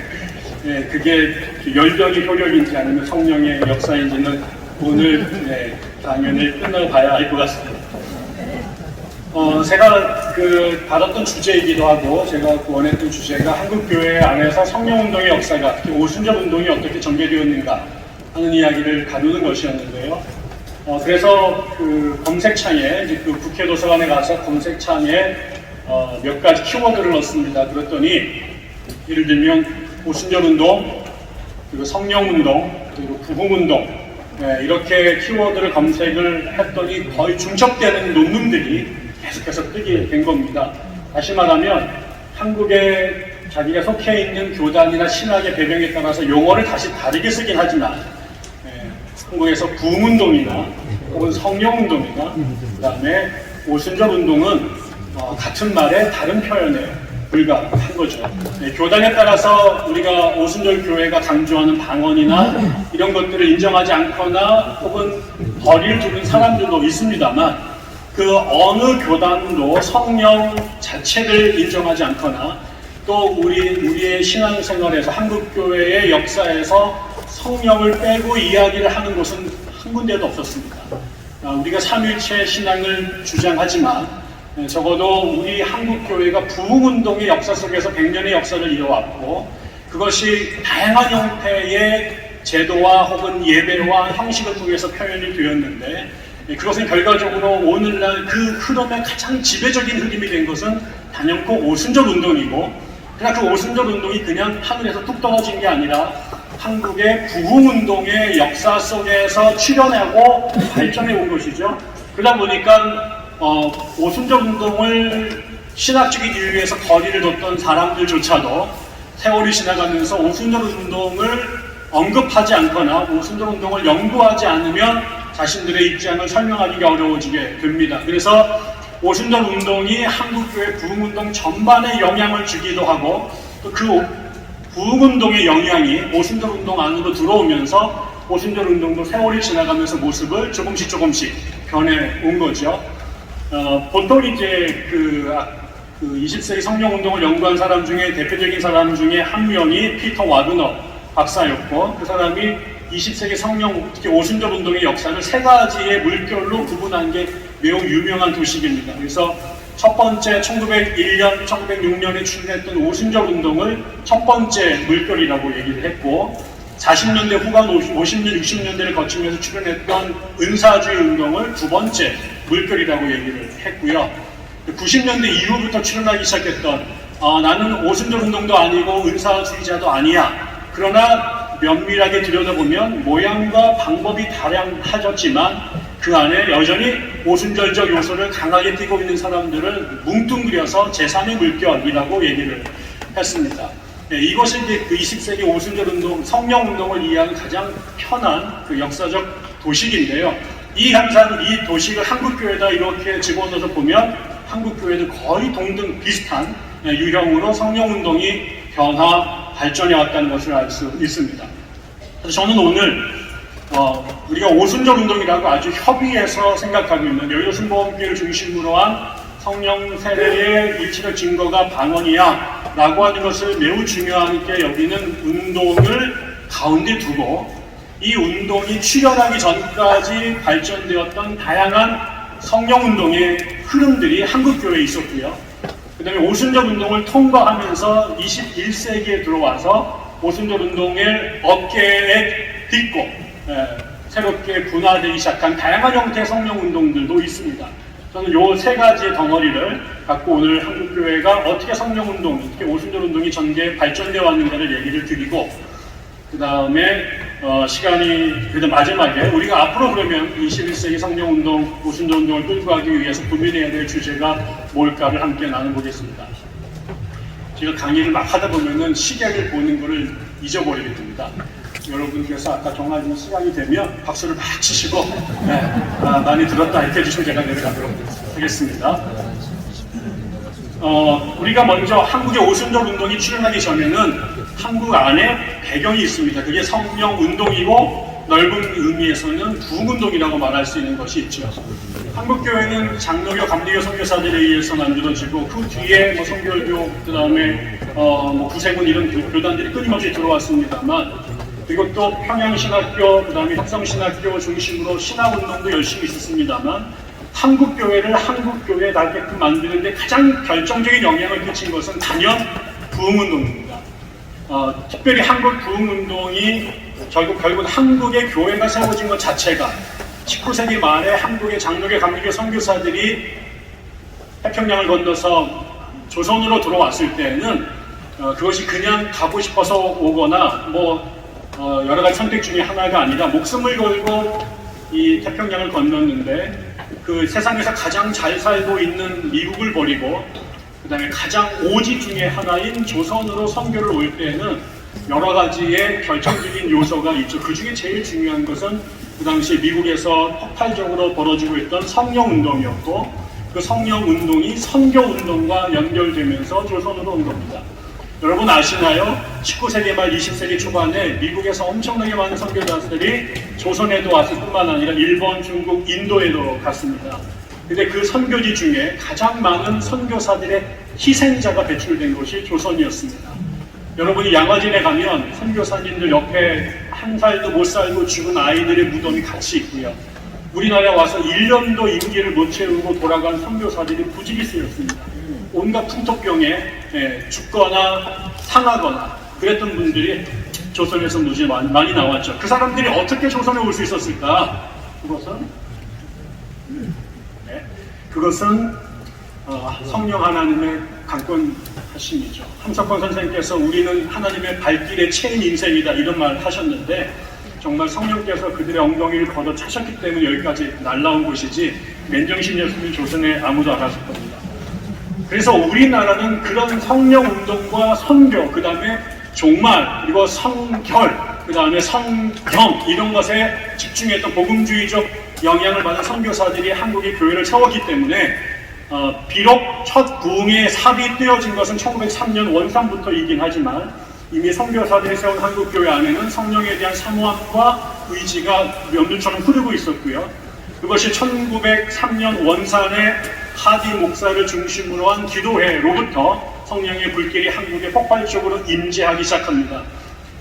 그게 열병의 효력인지 아니면 성령의 역사인지는 오늘 강연을 끝나고 봐야 알 것 같습니다. 제가 받았던 주제이기도 하고 제가 원했던 주제가 한국교회 안에서 성령운동의 역사가 특히 오순절 운동이 어떻게 전개되었는가 하는 이야기를 다루는 것이었는데요. 그래서 검색창에 이제 국회 도서관에 가서 검색창에 몇 가지 키워드를 넣습니다. 그랬더니 예를 들면 오순절 운동, 그리고 성령 운동, 그리고 부흥 운동 이렇게 키워드를 검색을 했더니 거의 중첩되는 논문들이 계속해서 뜨게 된 겁니다. 다시 말하면 한국에 자기가 속해 있는 교단이나 신학의 배경에 따라서 용어를 다시 다르게 쓰긴 하지만 한국에서 부흥운동이나 혹은 성령운동이나 그 다음에 오순절 운동은 같은 말에 다른 표현에 불과한 거죠. 네, 교단에 따라서 우리가 오순절 교회가 강조하는 방언이나 이런 것들을 인정하지 않거나 혹은 거리를 두는 사람들도 있습니다만 그 어느 교단도 성령 자체를 인정하지 않거나 또 우리의 신앙생활에서 한국교회의 역사에서 성령을 빼고 이야기를 하는 곳은 한 군데도 없었습니다. 우리가 삼위일체 신앙을 주장하지만 적어도 우리 한국교회가 부흥운동의 역사 속에서 100년의 역사를 이어왔고 그것이 다양한 형태의 제도와 혹은 예배와 형식을 통해서 표현이 되었는데 그것은 결과적으로 오늘날 그 흐름의 가장 지배적인 흐름이 된 것은 단연코 오순절 운동이고 그러나 그 오순절 운동이 그냥 하늘에서 뚝 떨어진 게 아니라 한국의 부흥운동의 역사 속에서 출현하고 발전해 온 것이죠. 그러다 보니까 오순절 운동을 신학적인 이유에서 거리를 뒀던 사람들조차도 세월이 지나가면서 오순절 운동을 언급하지 않거나 오순절 운동을 연구하지 않으면 자신들의 입장을 설명하기가 어려워지게 됩니다. 그래서 오순절 운동이 한국교회 부흥운동 전반에 영향을 주기도 하고 또 그 부흥운동의 영향이 오순절 운동 안으로 들어오면서 오순절 운동도 세월이 지나가면서 모습을 조금씩 변해온 거죠. 보통 이제 그 20세기 성령운동을 연구한 사람 중에 대표적인 사람 중에 한 명이 피터 와그너 박사였고 그 사람이 20세기 성령, 특히 오순절 운동의 역사를 세 가지의 물결로 구분한 게 매우 유명한 도식입니다. 그래서 첫 번째 1901년, 1906년에 출현했던 오순절 운동을 첫 번째 물결이라고 얘기를 했고 40년대 후반 50년, 60년대를 거치면서 출현했던 은사주의 운동을 두 번째 물결이라고 얘기를 했고요. 90년대 이후부터 출현하기 시작했던 나는 오순절 운동도 아니고 은사주의자도 아니야. 그러나 면밀하게 들여다보면 모양과 방법이 다양해졌지만 그 안에 여전히 오순절적 요소를 강하게 띠고 있는 사람들을 뭉뚱그려서 제3의 물결이라고 얘기를 했습니다. 네, 이것이 이제 그 20세기 오순절 운동, 성령 운동을 이해하는 가장 편한 그 역사적 도식인데요. 이 현상, 이 도식을 한국교회에다 이렇게 집어넣어서 보면 한국교회도 거의 동등 비슷한 유형으로 성령 운동이 변화, 발전해 왔다는 것을 알 수 있습니다. 그래서 저는 오늘 우리가 오순절 운동이라고 아주 협의해서 생각하고 있는 여의도 순복음교회를 중심으로 한 성령 세례의 일치적 증거가 방언이야 라고 하는 것을 매우 중요하게 여기는 운동을 가운데 두고 이 운동이 출현하기 전까지 발전되었던 다양한 성령 운동의 흐름들이 한국교회에 있었고요. 그 다음에 오순절 운동을 통과하면서 21세기에 들어와서 오순절 운동을 어깨에 딛고 새롭게 분화되기 시작한 다양한 형태의 성령 운동들도 있습니다. 저는 이 세 가지의 덩어리를 갖고 오늘 한국교회가 어떻게 성령 운동, 어떻게 오순절 운동이 전개 발전되어 왔는가를 얘기를 드리고 그 다음에 시간이 그래도 마지막에 우리가 앞으로 그러면 21세기 성령 운동, 오순절 운동을 끌고 가기 위해서 고민해야 될 주제가 뭘까를 함께 나눠보겠습니다. 제가 강의를 막 하다 보면은 시계를 보는 거를 잊어버리게 됩니다. 여러분께서 아까 정말 시간이 되면 박수를 막 치시고 많이 들었다 이렇게 해주시면 제가 내려가도록 하겠습니다. 우리가 먼저 한국의 오순절 운동이 출현하기 전에는 한국 안에 배경이 있습니다. 그게 성령 운동이고 넓은 의미에서는 부흥운동이라고 말할 수 있는 것이 있죠. 한국교회는 장로교, 감리교 선교사들에 의해서 만들어지고 그 뒤에 성결교, 그 다음에 구세군 이런 교단들이 끊임없이 들어왔습니다만 그리고 또 평양신학교, 그 다음에 혁성신학교 중심으로 신학운동도 열심히 있었습니다만 한국교회를 한국교회에 닿게끔 만드는데 가장 결정적인 영향을 끼친 것은 단연 부흥운동입니다. 특별히 한국 부흥운동이 결국 한국의 교회가 세워진 것 자체가 19세기 말에 한국의 장로교, 감리교 선교사들이 태평양을 건너서 조선으로 들어왔을 때에는 그것이 그냥 가고 싶어서 오거나 여러 가지 선택 중에 하나가 아니라 목숨을 걸고 이 태평양을 건넜는데 그 세상에서 가장 잘 살고 있는 미국을 버리고 그 다음에 가장 오지 중에 하나인 조선으로 선교를 올 때에는 여러 가지의 결정적인 요소가 있죠. 그 중에 제일 중요한 것은 그 당시 미국에서 폭발적으로 벌어지고 있던 성령 운동이었고 그 성령 운동이 선교 운동과 연결되면서 조선으로 온 겁니다. 여러분 아시나요? 19세기 말 20세기 초반에 미국에서 엄청나게 많은 선교사들이 조선에도 왔을 뿐만 아니라 일본, 중국, 인도에도 갔습니다. 근데 그 선교지 중에 가장 많은 선교사들의 희생자가 배출된 곳이 조선이었습니다. 여러분이 양화진에 가면 선교사님들 옆에 한 살도 못 살고 죽은 아이들의 무덤이 같이 있고요. 우리나라에 와서 1년도 임기를 못 채우고 돌아간 선교사들이 부지기 쓰였습니다. 온갖 풍토병에 죽거나 상하거나 그랬던 분들이 조선에서 무지 많이 나왔죠. 그 사람들이 어떻게 조선에 올 수 있었을까? 그것은 성령 하나님의 강권하심이죠. 함석권 선생님께서 우리는 하나님의 발길에 채인 인생이다 이런 말 하셨는데 정말 성령께서 그들의 엉덩이를 걷어 차셨기 때문에 여기까지 날라온 것이지 맨정신이었으면 조선에 아무도 안 왔을 겁니다. 그래서 우리나라는 그런 성령 운동과 선교, 그 다음에 종말, 그리고 성결, 그 다음에 성경 이런 것에 집중했던 복음주의적 영향을 받은 선교사들이 한국의 교회를 세웠기 때문에 비록 첫 부흥의 삽이 떼어진 것은 1903년 원산부터이긴 하지만 이미 선교사들이 세운 한국교회 안에는 성령에 대한 사모함과 의지가 연륜처럼 흐르고 있었고요. 그것이 1903년 원산의 하디 목사를 중심으로 한 기도회로부터 성령의 불길이 한국에 폭발적으로 임재하기 시작합니다.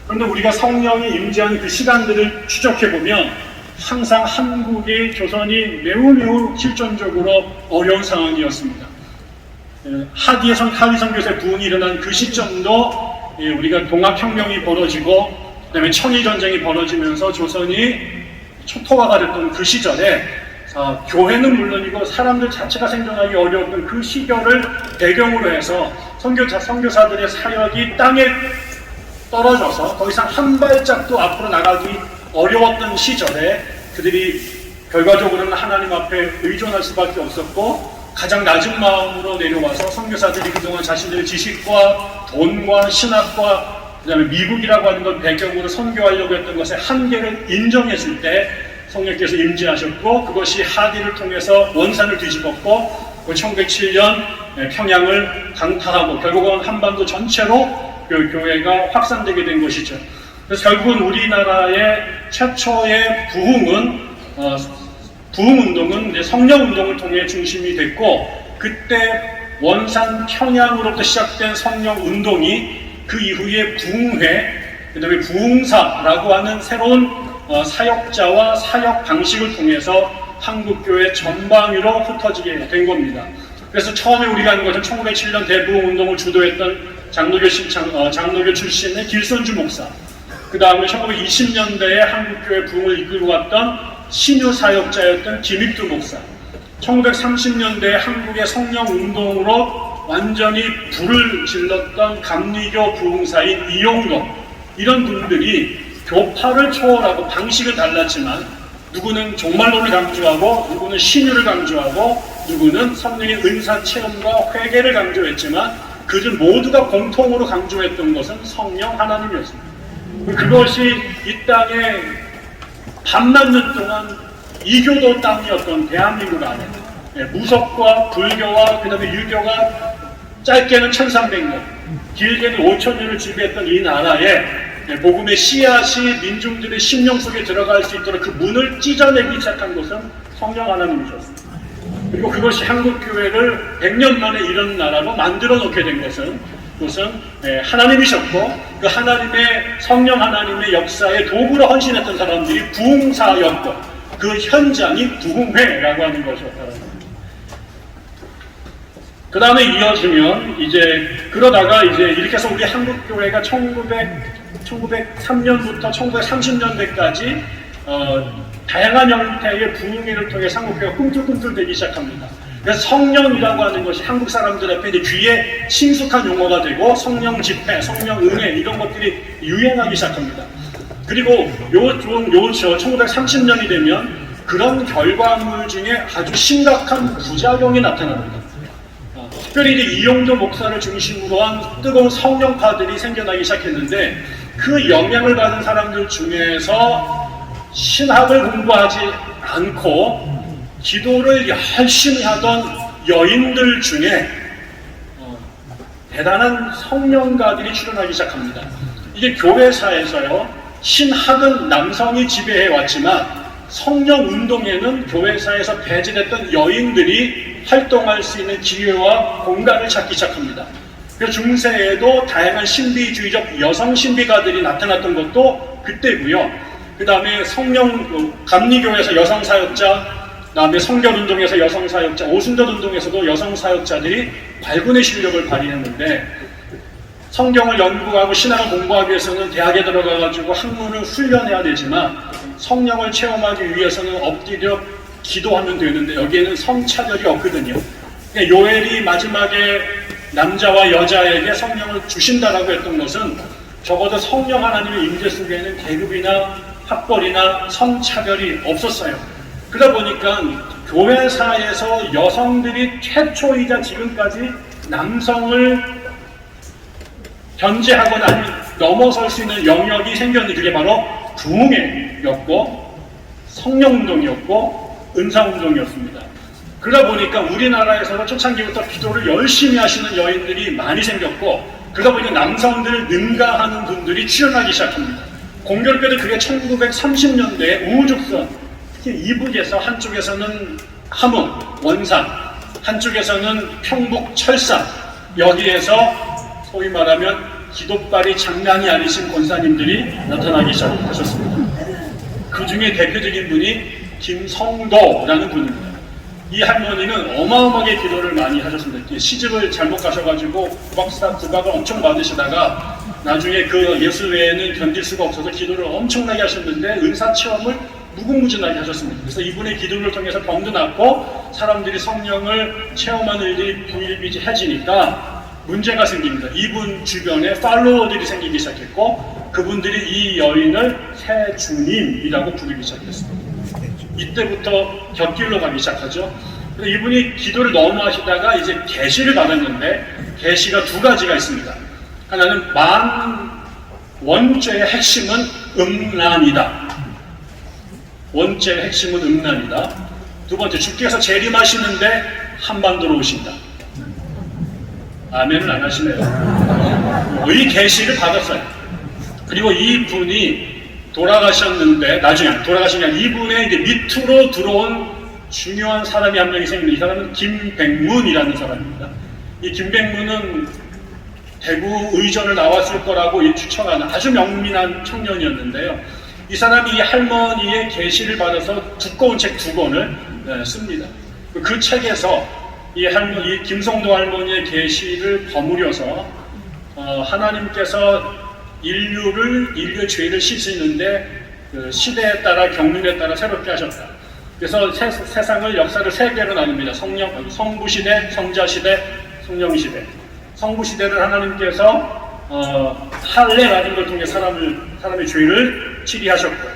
그런데 우리가 성령이 임재하는 그 시간들을 추적해보면 항상 한국의 조선이 매우 실존적으로 어려운 상황이었습니다. 하디 선교사의 부흥이 일어난 그 시점도 우리가 동학혁명이 벌어지고 그 다음에 청일전쟁이 벌어지면서 조선이 초토화가 됐던 그 시절에 교회는 물론이고 사람들 자체가 생존하기 어려웠던 그 시절을 배경으로 해서 선교사들의 사역이 땅에 떨어져서 더 이상 한 발짝도 앞으로 나가기 어려웠던 시절에 그들이 결과적으로는 하나님 앞에 의존할 수밖에 없었고 가장 낮은 마음으로 내려와서 선교사들이 그동안 자신들의 지식과 돈과 신학과 그 다음에 미국이라고 하는 걸 배경으로 선교하려고 했던 것의 한계를 인정했을 때 성령께서 임재하셨고 그것이 하디를 통해서 원산을 뒤집었고 1907년 평양을 강타하고 결국은 한반도 전체로 그 교회가 확산되게 된 것이죠. 그래서 결국은 우리나라의 최초의 부흥운동은 성령운동을 통해 중심이 됐고 그때 원산 평양으로부터 시작된 성령운동이 그 이후에 부흥회, 그 다음에 부흥사라고 하는 새로운 사역자와 사역 방식을 통해서 한국교회 전방위로 흩어지게 된 겁니다. 그래서 처음에 우리가 하는 것은 1907년 대부흥운동을 주도했던 장로교 출신의 길선주 목사, 그 다음에 1920년대에 한국교회 부흥을 이끌고 갔던 신유 사역자였던 김익두 목사, 1930년대에 한국의 성령운동으로 완전히 불을 질렀던 감리교 부흥사인 이용록, 이런 분들이 교파를 초월하고 방식은 달랐지만 누구는 종말론을 강조하고 누구는 신유를 강조하고 누구는 성령의 은사 체험과 회개를 강조했지만 그들 모두가 공통으로 강조했던 것은 성령 하나님이었습니다. 그것이 이 땅에 반만년 동안 이교도 땅이었던 대한민국 안에 무속과 불교와 그 다음에 유교가 짧게는 1300년, 길게는 5000년을 지배했던 이 나라에 복음의 씨앗이 민중들의 심령 속에 들어갈 수 있도록 그 문을 찢어내기 시작한 것은 성령 하나님이셨습니다. 그리고 그것이 한국교회를 100년 만에 이런 나라로 만들어 놓게 된 것은 하나님이셨고 그 하나님의 성령 하나님의 역사에 도구로 헌신했던 사람들이 부흥사였고 그 현장이 부흥회라고 하는 것이었다. 그 다음에 이어지면 그러다가 이렇게 해서 우리 한국교회가 1903년부터 1930년대까지 다양한 형태의 부흥회를 통해 한국교회가 꿈틀꿈틀대기 시작합니다. 그래서 성령이라고 하는 것이 한국 사람들 앞에 귀에 친숙한 용어가 되고 성령 집회, 성령 은혜 이런 것들이 유행하기 시작합니다. 그리고 1930년이 되면 그런 결과물 중에 아주 심각한 부작용이 나타납니다. 특별히 이용도 목사를 중심으로 한 뜨거운 성령파들이 생겨나기 시작했는데 그 영향을 받은 사람들 중에서 신학을 공부하지 않고 기도를 열심히 하던 여인들 중에 대단한 성령가들이 출현하기 시작합니다. 이게 교회사에서요, 신학은 남성이 지배해 왔지만 성령 운동에는 교회사에서 배제됐던 여인들이 활동할 수 있는 기회와 공간을 찾기 시작합니다. 그래서 중세에도 다양한 신비주의적 여성 신비가들이 나타났던 것도 그때고요. 그 다음에 감리교에서 여성 사역자, 그 다음에 성결운동에서 여성 사역자, 오순절운동에서도 여성 사역자들이 발군의 실력을 발휘했는데, 성경을 연구하고 신학을 공부하기 위해서는 대학에 들어가가지고 학문을 훈련해야 되지만 성령을 체험하기 위해서는 엎드려 기도하면 되는데 여기에는 성차별이 없거든요. 그러니까 요엘이 마지막에 남자와 여자에게 성령을 주신다라고 했던 것은 적어도 성령 하나님의 임재 속에는 계급이나 학벌이나 성차별이 없었어요. 그러다 보니까 교회사에서 여성들이 최초이자 지금까지 남성을 견제하거나 아니면 넘어설 수 있는 영역이 생겼는데 그게 바로 부흥회였고 성령운동이었고 은사운동이었습니다. 그러다 보니까 우리나라에서도 초창기부터 기도를 열심히 하시는 여인들이 많이 생겼고, 그러다 보니까 남성들을 능가하는 분들이 출연하기 시작합니다. 공교롭게도 그게 1930년대 우후죽순, 특히 이북에서 한쪽에서는 함흥, 원산, 한쪽에서는 평북, 철산, 여기에서 소위 말하면 기도발이 장난이 아니신 권사님들이 나타나기 시작하셨습니다. 그 중에 대표적인 분이 김성도라는 분입니다. 이 할머니는 어마어마하게 기도를 많이 하셨습니다. 시집을 잘못 가셔가지고 구박을 엄청 받으시다가 나중에 그 예수 외에는 견딜 수가 없어서 기도를 엄청나게 하셨는데 은사 체험을 무궁무진하게 하셨습니다. 그래서 이분의 기도를 통해서 병도 낫고 사람들이 성령을 체험하는 일이 부일비재해지니까 문제가 생깁니다. 이분 주변에 팔로워들이 생기기 시작했고 그분들이 이 여인을 새주님이라고 부르기 시작했습니다. 이때부터 곁길로 가기 시작하죠. 그래서 이분이 기도를 너무 하시다가 이제 계시를 받았는데 계시가 두 가지가 있습니다. 하나는 원죄의 핵심은 음란이다. 원죄의 핵심은 음란이다. 두 번째, 주께서 재림하시는데 한반도로 오신다. 아멘을 안 하시네요. 이 계시를 받았어요. 그리고 이 분이 돌아가셨는데, 나중에 돌아가신 게 아니라 이분의 이제 밑으로 들어온 중요한 사람이 한 명이 생깁니다. 이 사람은 김백문이라는 사람입니다. 이 김백문은 대구 의전을 나왔을 거라고 추측하는 아주 명민한 청년이었는데요. 이 사람이 이 할머니의 계시를 받아서 두꺼운 책 2권을 씁니다. 그 책에서 이 김성도 할머니의 계시를 버무려서 하나님께서 인류의 죄를 씻으는데 그 시대에 따라 경륜에 따라 새롭게 하셨다. 그래서 세상을 역사를 3개로 나눕니다. 성부시대, 성자시대, 성령시대. 성부시대를 하나님께서 할례라는 걸 통해 사람의 죄를 치리하셨고,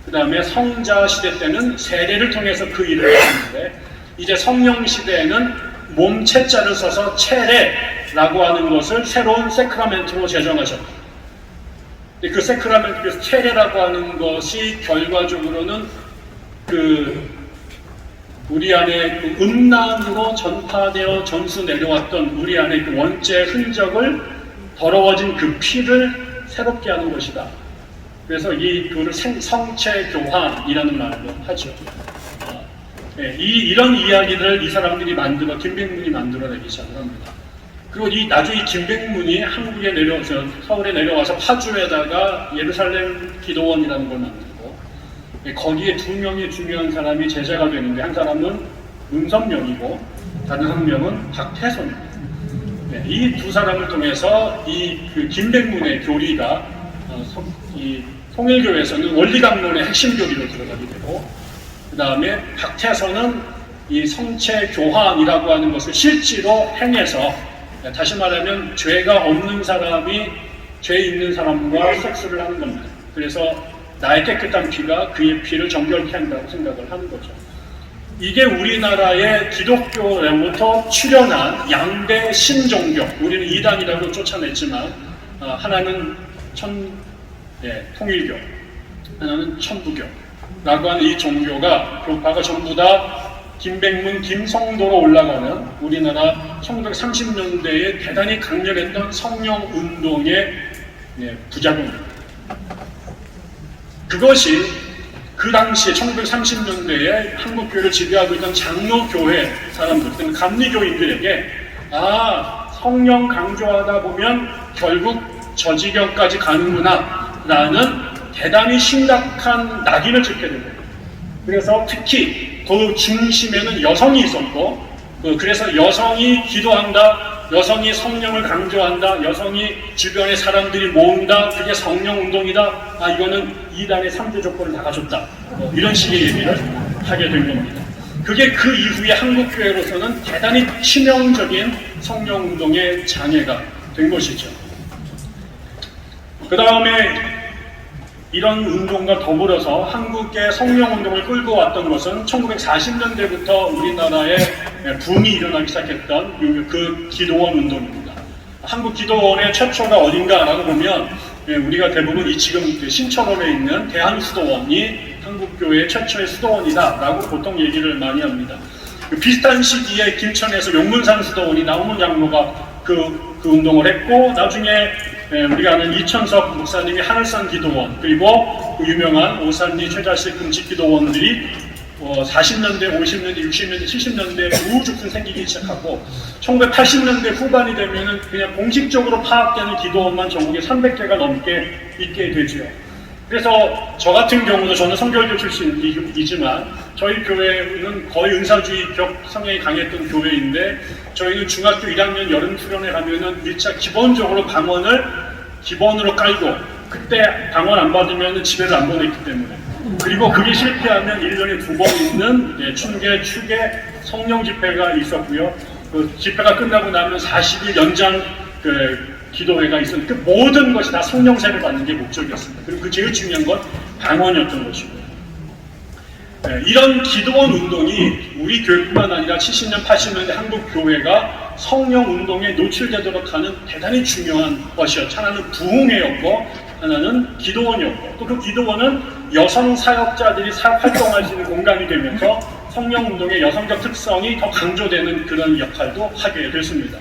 그 다음에 성자시대 때는 세례를 통해서 그 일을 하셨는데, 이제 성령시대에는 몸체자를 써서 체례라고 하는 것을 새로운 세크라멘트로 제정하셨고, 그 세크라멘트, 체례라고 하는 것이 결과적으로는 우리 안에 음란으로 전파되어 전수 내려왔던 우리 안에 그 원죄의 흔적을 더러워진 그 피를 새롭게 하는 것이다. 그래서 그를 성체교환이라는 말로 하죠. 이런 이야기를 이 사람들이 김백문이 만들어내기 시작을 합니다. 그리고 나중에 이 김백문이 한국에 서울에 내려와서 파주에다가 예루살렘 기도원이라는 걸 만들고, 거기에 2명의 중요한 사람이 제자가 되는데, 한 사람은 문선명이고 다른 한 명은 박태선입니다. 이 두 사람을 통해서 그 김백문의 교리가 이 통일교에서는 원리강론의 핵심 교리로 들어가게 되고, 그 다음에 박태선은 이 성체교환이라고 하는 것을 실제로 행해서, 다시 말하면 죄가 없는 사람이 죄 있는 사람과 섹스를 하는 겁니다. 그래서 나의 깨끗한 피가 그의 피를 정결케 한다고 생각을 하는 거죠. 이게 우리나라의 기독교로부터 출현한 양대 신종교, 우리는 이단이라고 쫓아냈지만 하나는 통일교, 하나는 천부교라고 하는 이 종교가 교파가 전부 다 김백문, 김성도로 올라가는 우리나라 1930년대에 대단히 강렬했던 성령운동의 부작용입니다. 그것이 그 당시에 1930년대에 한국교회를 지배하고 있던 장로교회 사람들 또는 감리교인들에게 성령 강조하다 보면 결국 저 지경까지 가는구나 라는 대단히 심각한 낙인을 찍게 됩니다. 그래서 특히 그 중심에는 여성이 있었고, 그래서 여성이 기도한다, 여성이 성령을 강조한다, 여성이 주변의 사람들이 모은다, 그게 성령운동이다, 이거는 이단의 3대 조건을 다 갖췄다, 이런 식의 얘기를 하게 된 겁니다. 그게 그 이후에 한국교회로서는 대단히 치명적인 성령운동의 장애가 된 것이죠. 그 다음에 이런 운동과 더불어서 한국의 성령운동을 끌고 왔던 것은 1940년대부터 우리나라에 붐이 일어나기 시작했던 그 기도원 운동입니다. 한국 기도원의 최초가 어딘가라고 보면 우리가 대부분 이 지금 신천원에 있는 대한수도원이 한국교회의 최초의 수도원이다라고 보통 얘기를 많이 합니다. 비슷한 시기에 김천에서 용문산 수도원이 나오는 장로가 그 운동을 했고, 나중에 우리가 아는 이천석 목사님이 하늘산 기도원, 그리고 그 유명한 오산리 최자식 금식 기도원들이 40년대, 50년대, 60년대, 70년대 우후죽순 생기기 시작하고 1980년대 후반이 되면은 그냥 공식적으로 파악되는 기도원만 전국에 300개가 넘게 있게 되죠. 그래서 저 같은 경우도 저는 성결교 출신이지만 저희 교회는 거의 은사주의적 성향이 강했던 교회인데, 저희는 중학교 1학년 여름 수련회 가면은 1차 기본적으로 방언을 기본으로 깔고, 그때 방언 안 받으면 집에를 안 보냈기 때문에, 그리고 그게 실패하면 1년에 2번 있는 춘계, 추계, 성령 집회가 있었고요. 그 집회가 끝나고 나면 40일 연장 기도회가 있었는데, 그 모든 것이 다 성령세를 받는 게 목적이었습니다. 그리고 그 제일 중요한 건 방언이었던 것이고요. 이런 기도원 운동이 우리 교회뿐만 아니라 70년, 80년대 한국 교회가 성령 운동에 노출되도록 하는 대단히 중요한 것이었죠. 하나는 부흥회였고, 하나는 기도원이었고, 또 그 기도원은 여성 사역자들이 사역 활동할 수 있는 공간이 되면서 성령 운동의 여성적 특성이 더 강조되는 그런 역할도 하게 됐습니다.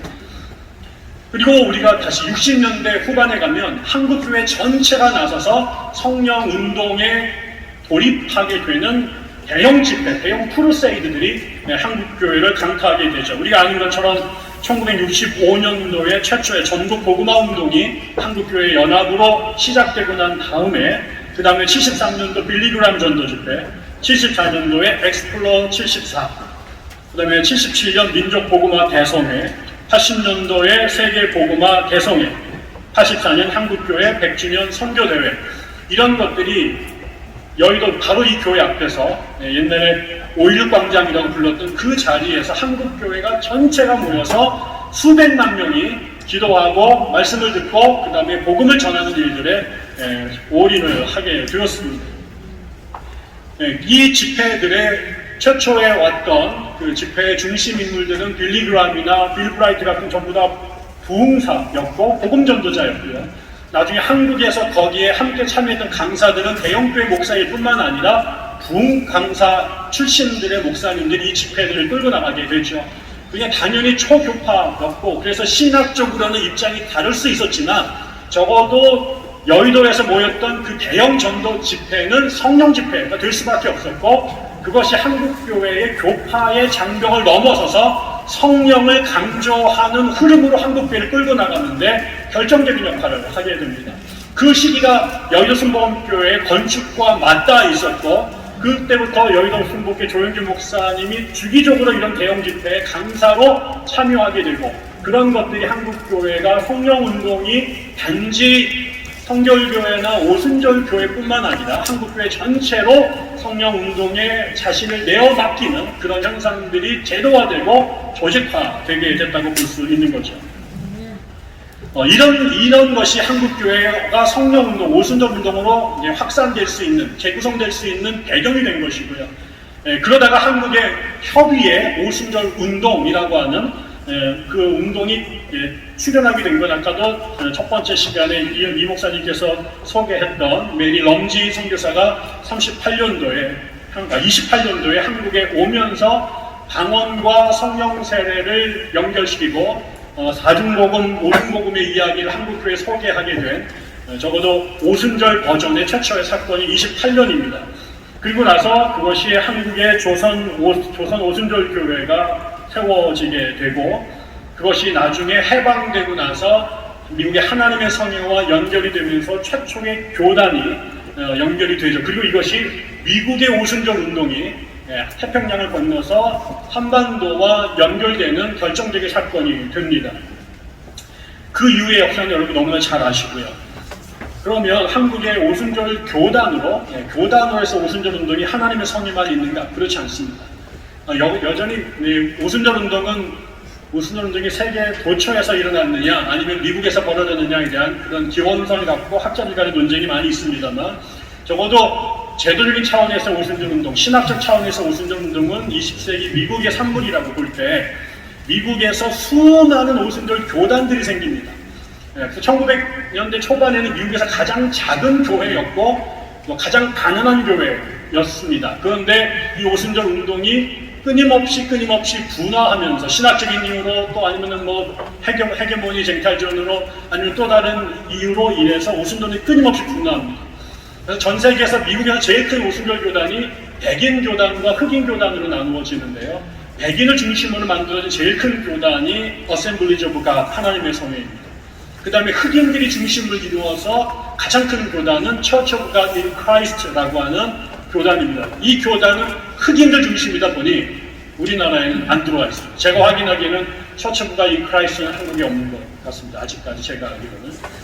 그리고 우리가 다시 60년대 후반에 가면 한국교회 전체가 나서서 성령운동에 돌입하게 되는 대형 집회, 대형 크루세이드들이 한국교회를 강타하게 되죠. 우리가 아는 것처럼 1965년도에 최초의 전국 복음화 운동이 한국교회 연합으로 시작되고 난 다음에, 그 다음에 73년도 빌리그람 전도 집회, 74년도에 엑스플로 74, 그 다음에 77년 민족복음화 대성회, 80년도에 세계복음화 대성회, 84년 한국교회 100주년 선교대회, 이런 것들이 여의도 바로 이 교회 앞에서 옛날에 5.16 광장이라고 불렀던 그 자리에서 한국교회가 전체가 모여서 수백만 명이 기도하고 말씀을 듣고 그 다음에 복음을 전하는 일들에 올인을 하게 되었습니다. 이 집회들의 최초에 왔던 그 집회의 중심 인물들은 빌리그람이나 빌 브라이트 같은 전부 다 부흥사였고 복음 전도자였고요. 나중에 한국에서 거기에 함께 참여했던 강사들은 대형교회 목사일 뿐만 아니라 부흥 강사 출신들의 목사님들이 이 집회들을 끌고 나가게 되죠. 그게 당연히 초교파였고, 그래서 신학적으로는 입장이 다를 수 있었지만 적어도 여의도에서 모였던 그 대형 전도 집회는 성령 집회가 될 수밖에 없었고, 그것이 한국교회의 교파의 장벽을 넘어서서 성령을 강조하는 흐름으로 한국교회를 끌고 나가는데 결정적인 역할을 하게 됩니다. 그 시기가 여의도 순복음교회의 건축과 맞닿아 있었고, 그때부터 여의도 순복음교회 조영규 목사님이 주기적으로 이런 대형 집회에 강사로 참여하게 되고, 그런 것들이 한국교회가 성령운동이 단지 성결교회나 오순절교회뿐만 아니라 한국교회 전체로 성령운동에 자신을 내어 맡기는 그런 현상들이 제도화되고 조직화되게 됐다고 볼 수 있는 거죠. 이런 것이 한국교회가 성령운동, 오순절운동으로 확산될 수 있는, 재구성될 수 있는 배경이 된 것이고요. 그러다가 한국의 협의회 오순절운동이라고 하는 그 운동이 출현하게 된 건 아까도 첫 번째 시간에 이 목사님께서 소개했던 메리 럼지 선교사가 28년도에 한국에 오면서 방언과 성령 세례를 연결시키고 사중복음, 오중복음의 이야기를 한국교회에 소개하게 된 적어도 오순절 버전의 최초의 사건이 28년입니다. 그리고 나서 그것이 한국의 조선 오순절 교회가 세워지게 되고 그것이 나중에 해방되고 나서 미국의 하나님의 성회와 연결이 되면서 최초의 교단이 연결이 되죠. 그리고 이것이 미국의 오순절 운동이 태평양을 건너서 한반도와 연결되는 결정적인 사건이 됩니다. 그 이후의 역사는 여러분 너무나 잘 아시고요. 그러면 한국의 오순절 교단으로 해서 오순절 운동이 하나님의 성의만 있는가? 그렇지 않습니다. 여전히 오순절 운동이 세계 도처에서 일어났느냐 아니면 미국에서 벌어졌느냐에 대한 그런 기원성을 갖고 학자들 간의 논쟁이 많이 있습니다만 적어도 제도적인 차원에서 오순절 운동, 신학적 차원에서 오순절 운동은 20세기 미국의 산물이라고 볼 때 미국에서 수많은 오순절 교단들이 생깁니다. 1900년대 초반에는 미국에서 가장 작은 교회였고 가장 가난한 교회였습니다. 그런데 이 오순절 운동이 끊임없이 분화하면서 신학적인 이유로 또 아니면 헤게모니 쟁탈전으로 아니면 또 다른 이유로 인해서 오순절이 끊임없이 분화합니다. 그래서 전 세계에서 미국에서 제일 큰 오순절 교단이 백인 교단과 흑인 교단으로 나누어지는데요. 백인을 중심으로 만들어진 제일 큰 교단이 어셈블리지 오브 갓, 하나님의 성회입니다. 그 다음에 흑인들이 중심을 이루어서 가장 큰 교단은 처치 오브 갓 인 크라이스트라고 하는 교단입니다. 이 교단은 흑인들 중심이다 보니 우리나라에는 안 들어와 있습니다. 제가 확인하기에는 처치 오브 갓 인 크라이스트는 한국에 없는 것 같습니다. 아직까지 제가 알기로는.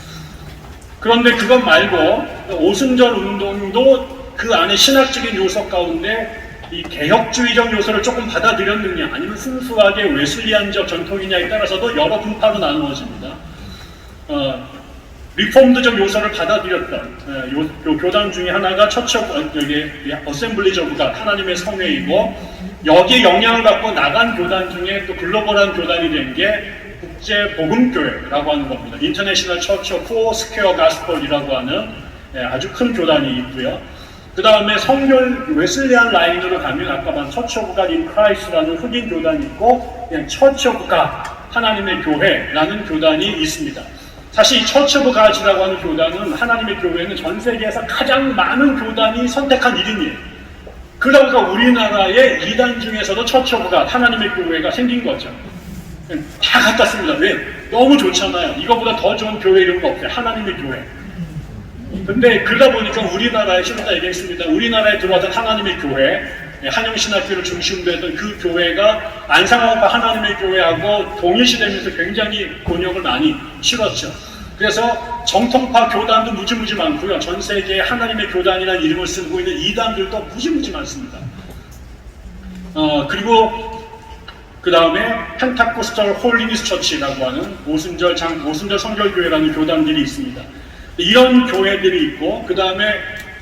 그런데 그것 말고 오순절 운동도 그 안에 신학적인 요소 가운데 이 개혁주의적 요소를 조금 받아들였느냐 아니면 순수하게 웨슬리안적 전통이냐에 따라서도 여러 분파로 나누어집니다. 리폼드적 요소를 받아들였던 교단 중에 하나가 어셈블리지 오브 갓, 하나님의 성회이고 여기에 영향을 받고 나간 교단 중에 또 글로벌한 교단이 된 게 국제 복음교회라고 하는 겁니다. 인터내셔널 처치 오브 포 스퀘어 가스펄이라고 하는 아주 큰 교단이 있고요. 그 다음에 성결 웨슬리안 라인으로 가면 아까 본 처치 오브 갓 인 크라이스트라는 흑인 교단이 있고 그냥 처치 오브 갓, 하나님의 교회라는 교단이 있습니다. 사실 이 처치 오브 갓이라고 하는 교단은 하나님의 교회는 전 세계에서 가장 많은 교단이 선택한 이름이에요. 그러다 보니까 우리나라의 이단 중에서도 처치 오브 갓, 하나님의 교회가 생긴 거죠. 다 갖다 씁니다. 왜? 너무 좋잖아요. 이거보다 더 좋은 교회 이름은 없어요. 하나님의 교회. 근데 그러다 보니까 우리나라에 좀 이따 얘기했습니다. 우리나라에 들어왔던 하나님의 교회, 한영신학교를 중심으로 했던 그 교회가 안상학파 하나님의 교회하고 동일시되면서 굉장히 곤욕을 많이 치렀죠. 그래서 정통파 교단도 무지무지 많고요. 전 세계에 하나님의 교단이라는 이름을 쓰고 있는 이단들도 무지무지 많습니다. 그리고 그 다음에 펜타코스탈 홀리니스 처치라고 하는 오순절 성결교회라는 교단들이 있습니다. 이런 교회들이 있고 그 다음에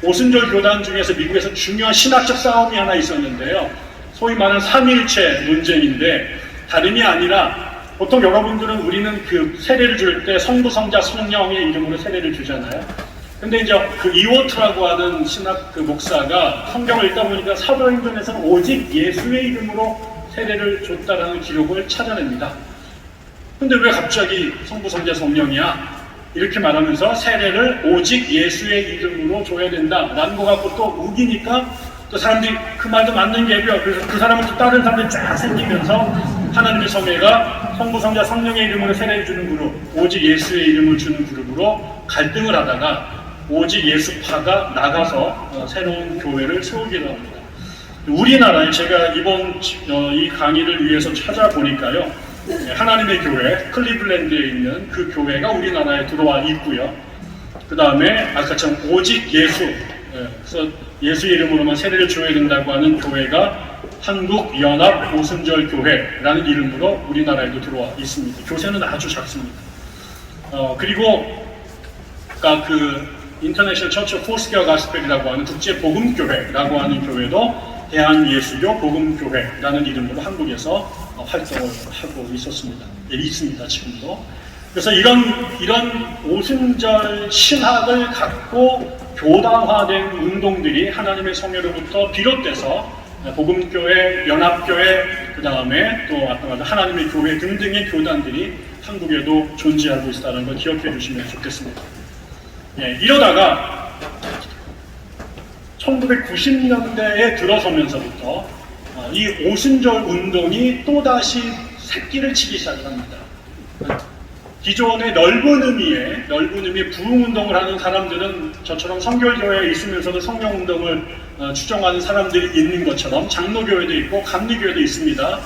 오순절 교단 중에서 미국에서 중요한 신학적 싸움이 하나 있었는데요. 소위 말하는 삼위일체 논쟁인데 다름이 아니라 보통 여러분들은 우리는 그 세례를 줄 때 성부, 성자, 성령의 이름으로 세례를 주잖아요. 근데 이제 그 이워트라고 하는 신학 그 목사가 성경을 읽다 보니까 사도행전에서는 오직 예수의 이름으로 세례를 줬다라는 기록을 찾아냅니다. 근데 왜 갑자기 성부, 성자, 성령이야? 이렇게 말하면서 세례를 오직 예수의 이름으로 줘야 된다라는 거 갖고 또 우기니까 또 사람들이 그 말도 맞는 게고요. 그래서 그 사람은 또 다른 사람들이 쫙 생기면서 하나님의 성회가 성부, 성자, 성령의 이름으로 세례를 주는 그룹, 오직 예수의 이름을 주는 그룹으로 갈등을 하다가 오직 예수파가 나가서 새로운 교회를 세우기도 합니다. 우리나라에 제가 이번 이 강의를 위해서 찾아보니까요. 하나님의 교회, 클리블랜드에 있는 그 교회가 우리나라에 들어와 있고요. 그 다음에 아까처럼 오직 예수, 그래서 예수 이름으로만 세례를 줘야 된다고 하는 교회가 한국연합 오순절 교회라는 이름으로 우리나라에도 들어와 있습니다. 교세는 아주 작습니다. 그리고 아까 그 인터내셔널 처치 오브 포스퀘어 가스펠이라고 하는 국제 복음교회라고 하는 교회도 대한예수교 복음교회라는 이름으로 한국에서 활동을 하고 있습니다. 지금도. 그래서 이런 오순절 신학을 갖고 교단화된 운동들이 하나님의 성회로부터 비롯돼서 복음교회, 연합교회, 그 다음에 또 아까 말한 하나님의 교회 등등의 교단들이 한국에도 존재하고 있다는 걸 기억해 주시면 좋겠습니다. 예, 이러다가 1990년대에 들어서면서부터 이 오순절 운동이 또다시 새끼를 치기 시작합니다. 기존의 넓은 의미의 부흥운동을 하는 사람들은 저처럼 성결교회에 있으면서도 성령운동을 추종하는 사람들이 있는 것처럼 장로교회도 있고 감리교회도 있습니다.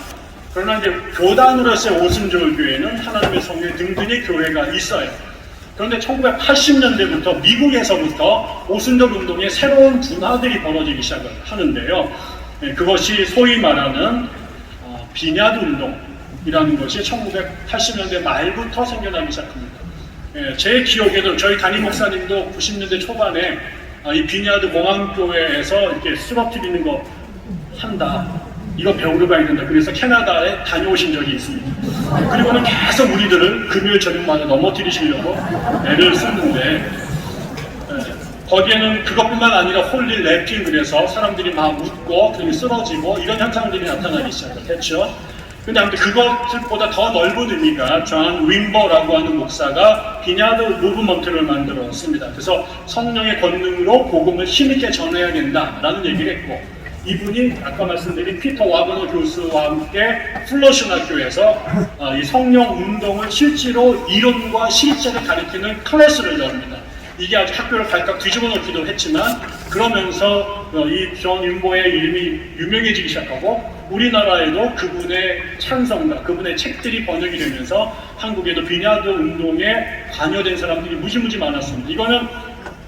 그러나 이제 교단으로서의 오순절교회는 하나님의 성령 등등의 교회가 있어요. 그런데 1980년대부터 미국에서부터 오순절 운동의 새로운 분화들이 벌어지기 시작을 하는데요. 그것이 소위 말하는 비냐드 운동이라는 것이 1980년대 말부터 생겨나기 시작합니다. 제 기억에도 저희 담임 목사님도 90년대 초반에 이 비냐드 공항교회에서 이렇게 쓰러뜨리는 거 한다. 이거 배우러 가야 된다. 그래서 캐나다에 다녀오신 적이 있습니다. 그리고는 계속 우리들을 금요일 저녁마다 넘어뜨리시려고 애를 썼는데 거기에는 그것뿐만 아니라 홀리 랩핑 그래서 사람들이 막 웃고 그리고 쓰러지고 이런 현상들이 나타나기 시작을 했죠. 근데 아무튼 그것보다 더 넓은 의미가 존 윈버라고 하는 목사가 비냐드 무브먼트를 만들었습니다. 그래서 성령의 권능으로 복음을 힘있게 전해야 된다라는 얘기를 했고 이분이 아까 말씀드린 피터 와그너 교수와 함께 플러시나 학교에서 이 성령 운동을 실제로 이론과 실제를 가리키는 클래스를 열립니다. 이게 아주 학교를 발칵 뒤집어 놓기도 했지만 그러면서 이 존 윈버의 이름이 유명해지기 시작하고 우리나라에도 그분의 찬성과 그분의 책들이 번역이 되면서 한국에도 비냐드 운동에 관여된 사람들이 무지무지 많았습니다. 이거는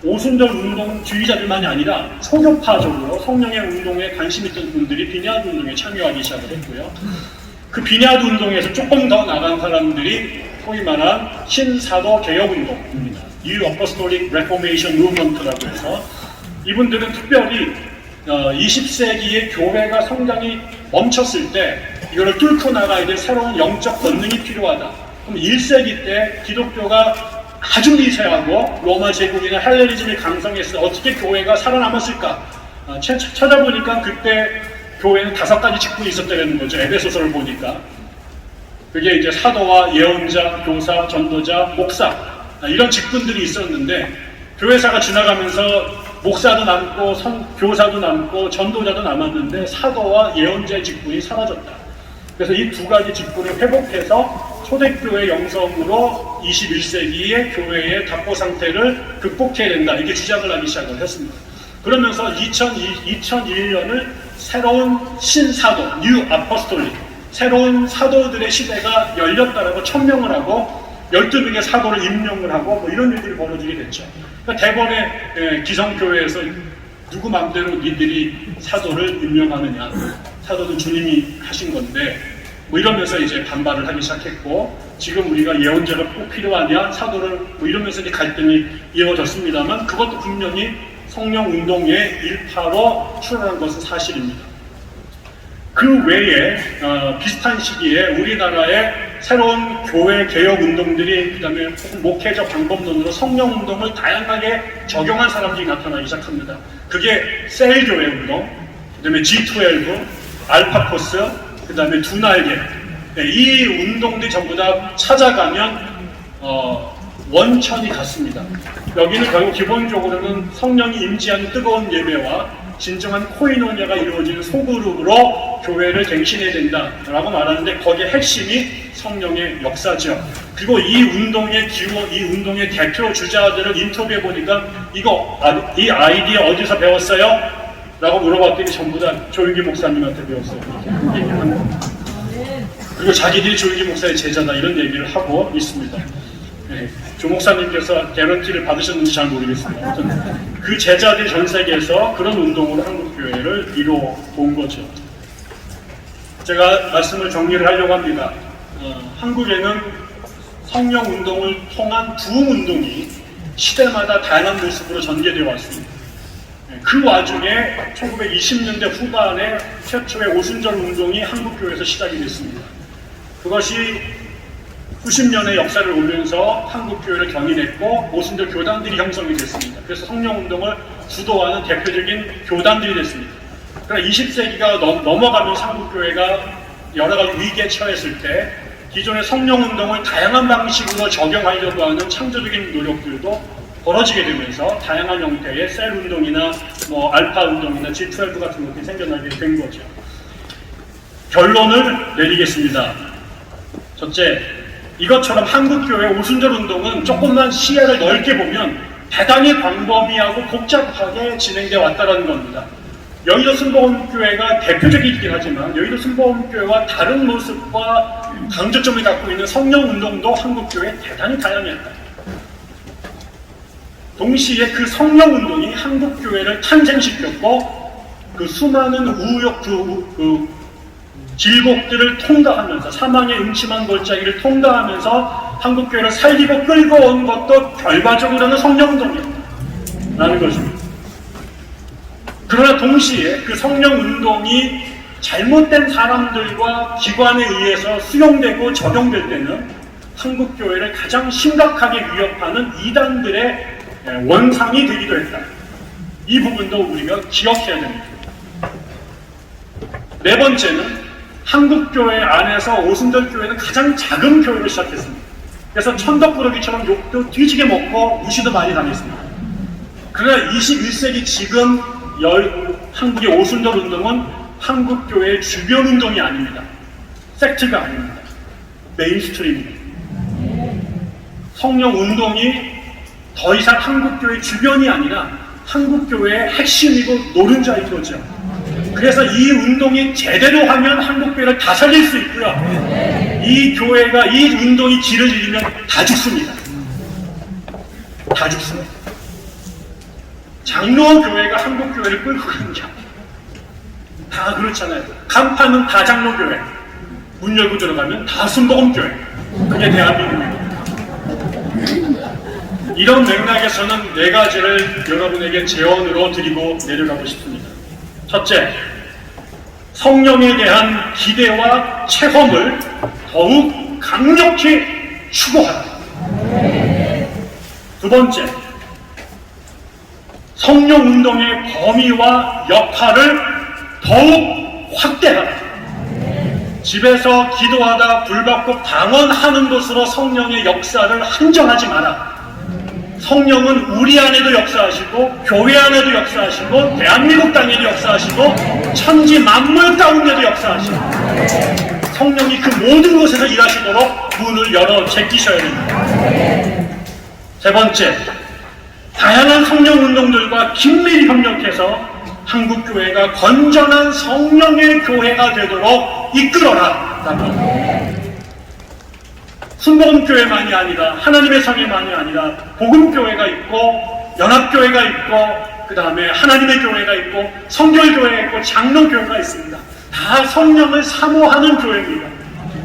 오순절 운동주의자들만이 아니라 초교파적으로 성령의 운동에 관심 있던 분들이 비냐드 운동에 참여하기 시작을 했고요. 그 비냐드 운동에서 조금 더 나간 사람들이 소위 말한 신사도 개혁 운동입니다. New Apostolic Reformation Movement라고 해서 이분들은 특별히 20세기의 교회가 성장이 멈췄을 때 이거를 뚫고 나가야 될 새로운 영적 권능이 필요하다. 그럼 1세기 때 기독교가 아주 미세하고 로마 제국이나 헬레니즘이 강성했을 때 어떻게 교회가 살아남았을까? 찾아보니까 그때 교회는 5가지 직분이 있었다는 거죠. 에베소서를 보니까. 그게 이제 사도와 예언자, 교사, 전도자, 목사 이런 직분들이 있었는데 교회사가 지나가면서 목사도 남고 교사도 남고 전도자도 남았는데 사도와 예언자의 직분이 사라졌다. 그래서 이 2가지 직분을 회복해서 초대교회 영성으로 21세기의 교회의 답보 상태를 극복해야 된다. 이렇게 주장을 하기 시작을 했습니다. 그러면서 2001년을 새로운 신사도, New Apostolic, 새로운 사도들의 시대가 열렸다라고 천명을 하고 12명의 사도를 임명을 하고 뭐 이런 일들이 벌어지게 됐죠. 그러니까 대번에 기성교회에서 누구 맘대로 니들이 사도를 임명하느냐. 사도는 주님이 하신 건데 뭐 이러면서 이제 반발을 하기 시작했고 지금 우리가 예언자가 꼭 필요하냐 사도를 뭐 이러면서 이제 갈등이 이어졌습니다만 그것도 분명히 성령 운동의 일파로 출현한 것은 사실입니다. 그 외에 비슷한 시기에 우리나라의 새로운 교회 개혁 운동들이 그다음에 목회적 방법론으로 성령 운동을 다양하게 적용한 사람들이 나타나기 시작합니다. 그게 셀교회 운동, 그다음에 G12, 알파코스, 그다음에 두 날개. 이 운동들이 전부 다 찾아가면 원천이 같습니다. 여기는 결국 기본적으로는 성령이 임재하는 뜨거운 예배와 진정한 코이노니아가 이루어지는 소그룹으로 교회를 갱신해야 된다라고 말하는데 거기에 핵심이 성령의 역사죠. 그리고 이 운동의 이 운동의 대표 주자들을 인터뷰해 보니까 이 아이디어 어디서 배웠어요? 라고 물어봤더니 전부 다 조윤기 목사님한테 배웠어요. 이렇게 얘기를 하는 겁니다. 그리고 자기들이 조윤기 목사의 제자다 이런 얘기를 하고 있습니다. 네, 조 목사님께서 개런티를 받으셨는지 잘 모르겠습니다. 아무튼 그 제자들이 전 세계에서 그런 운동으로 한국교회를 이뤄온 거죠. 제가 말씀을 정리를 하려고 합니다. 한국에는 성령 운동을 통한 부흥 운동이 시대마다 다양한 모습으로 전개되어 왔습니다. 그 와중에 1920년대 후반에 최초의 오순절 운동이 한국교회에서 시작이 됐습니다. 그것이 90년의 역사를 오면서 한국교회를 견인했고 오순절 교단들이 형성이 됐습니다. 그래서 성령운동을 주도하는 대표적인 교단들이 됐습니다. 그러나 20세기가 넘어가면서 한국교회가 여러 가지 위기에 처했을 때 기존의 성령운동을 다양한 방식으로 적용하려고 하는 창조적인 노력들도 벌어지게 되면서 다양한 형태의 셀 운동이나 알파 운동이나 G12 같은 것들이 생겨나게 된 거죠. 결론을 내리겠습니다. 첫째, 이것처럼 한국교회 오순절 운동은 조금만 시야를 넓게 보면 대단히 광범위하고 복잡하게 진행되어 왔다는 겁니다. 여의도 순복음교회가 대표적이긴 하지만 여의도 순복음교회와 다른 모습과 강조점을 갖고 있는 성령운동도 한국교회에 대단히 다양했다. 동시에 그 성령운동이 한국교회를 탄생시켰고 그 수많은 우욕, 질곡들을 통과하면서 사망의 음침한 골짜기를 통과하면서 한국교회를 살리고 끌고 온 것도 결과적으로는 성령운동이었다라는 것입니다. 그러나 동시에 그 성령운동이 잘못된 사람들과 기관에 의해서 수용되고 적용될 때는 한국교회를 가장 심각하게 위협하는 이단들의 원상이 되기도 했다. 이 부분도 우리가 기억해야 됩니다. 네 번째는 한국교회 안에서 오순절교회는 가장 작은 교회로 시작했습니다. 그래서 천덕꾸러기처럼 욕도 뒤지게 먹고 무시도 많이 당했습니다. 그러나 21세기 지금 한국의 오순절 운동은 한국교회의 주변 운동이 아닙니다. 섹트가 아닙니다. 메인스트림입니다. 성령 운동이 더 이상 한국교회 주변이 아니라 한국교회의 핵심이고 노른자인 거죠. 그래서 이 운동이 제대로 하면 한국교회를 다 살릴 수 있고요. 이 교회가 이 운동이 길을 잃으면 다 죽습니다. 다 죽습니다. 장로교회가 한국교회를 끌고 가는 게 다 그렇잖아요. 간판은 다 장로교회, 문 열고 들어가면 다 순복음교회. 그게 대한민국입니다. 이런 맥락에서는 네 가지를 여러분에게 제언으로 드리고 내려가고 싶습니다. 첫째, 성령에 대한 기대와 체험을 더욱 강력히 추구하라. 두 번째, 성령운동의 범위와 역할을 더욱 확대하라. 집에서 기도하다 불받고 방언하는 것으로 성령의 역사를 한정하지 마라. 성령은 우리 안에도 역사하시고 교회 안에도 역사하시고 대한민국 땅에도 역사하시고 천지 만물 가운데도 역사하시고 성령이 그 모든 곳에서 일하시도록 문을 열어 제끼셔야 됩니다. 세 번째, 다양한 성령운동들과 긴밀히 협력해서 한국교회가 건전한 성령의 교회가 되도록 이끌어라. 순복음교회만이 아니라 하나님의 성회만이 아니라 복음교회가 있고 연합교회가 있고 그 다음에 하나님의 교회가 있고 성결교회가 있고 장로교회가 있습니다. 다 성령을 사모하는 교회입니다.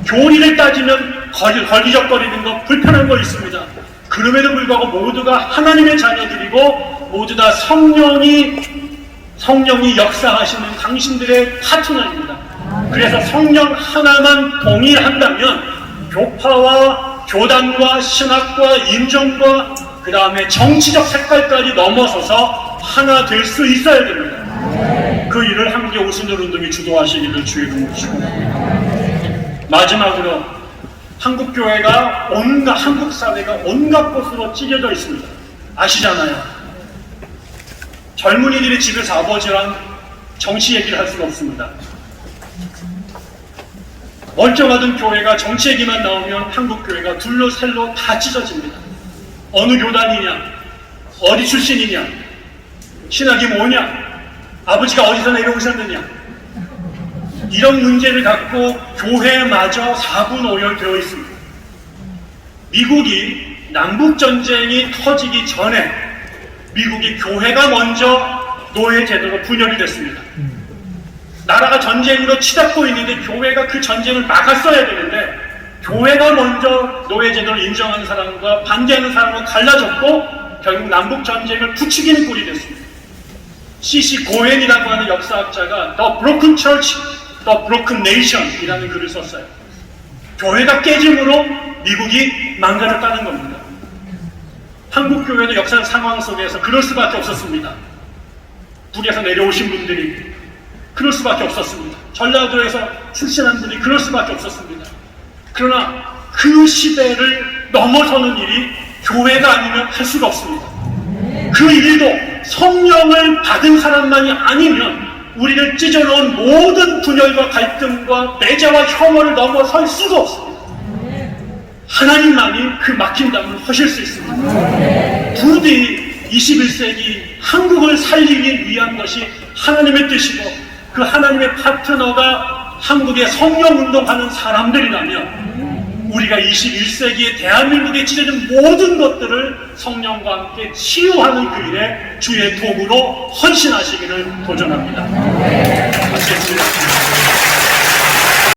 교리를 따지면 걸리적거리는 거 불편한 거 있습니다. 그럼에도 불구하고 모두가 하나님의 자녀들이고 모두 다 성령이 역사하시는 당신들의 파트너입니다. 그래서 성령 하나만 동의한다면 교파와 교단과 신학과 인종과 그 다음에 정치적 색깔까지 넘어서서 하나 될 수 있어야 됩니다. 그 일을 한국의 오순절 운동이 주도하시기를 주의 이름으로 축원합니다. 마지막으로 한국교회가 한국 사회가 온갖 곳으로 찢어져 있습니다. 아시잖아요. 젊은이들이 집에서 아버지랑 정치 얘기를 할 수가 없습니다. 멀쩡하던 교회가 정치 얘기만 나오면 한국교회가 둘로 셀로 다 찢어집니다. 어느 교단이냐, 어디 출신이냐, 신학이 뭐냐, 아버지가 어디서 내려오셨느냐, 이런 문제를 갖고 교회마저 사분오열되어 있습니다. 미국이 남북전쟁이 터지기 전에 미국이 교회가 먼저 노예제도로 분열이 됐습니다. 나라가 전쟁으로 치닫고 있는데 교회가 그 전쟁을 막았어야 되는데 교회가 먼저 노예제도를 인정하는 사람과 반대하는 사람과 갈라졌고 결국 남북전쟁을 부추기는 꼴이 됐습니다. C.C. 고엔이라고 하는 역사학자가 The Broken Church, The Broken Nation 이라는 글을 썼어요. 교회가 깨짐으로 미국이 망가졌다는 겁니다. 한국교회도 역사적 상황 속에서 그럴 수밖에 없었습니다. 북에서 내려오신 분들이 그럴 수밖에 없었습니다. 전라도에서 출신한 분이 그럴 수밖에 없었습니다. 그러나 그 시대를 넘어서는 일이 교회가 아니면 할 수가 없습니다. 그 일도 성령을 받은 사람만이 아니면 우리를 찢어놓은 모든 분열과 갈등과 매제와 혐오를 넘어설 수가 없습니다. 하나님만이 그 막힌 담을 허실 수 있습니다. 부디 21세기 한국을 살리기 위한 것이 하나님의 뜻이고 그 하나님의 파트너가 한국의 성령운동하는 사람들이라면 우리가 21세기에 대한민국에 찢어진 모든 것들을 성령과 함께 치유하는 그 일에 주의 도구로 헌신하시기를 도전합니다. 마치겠습니다.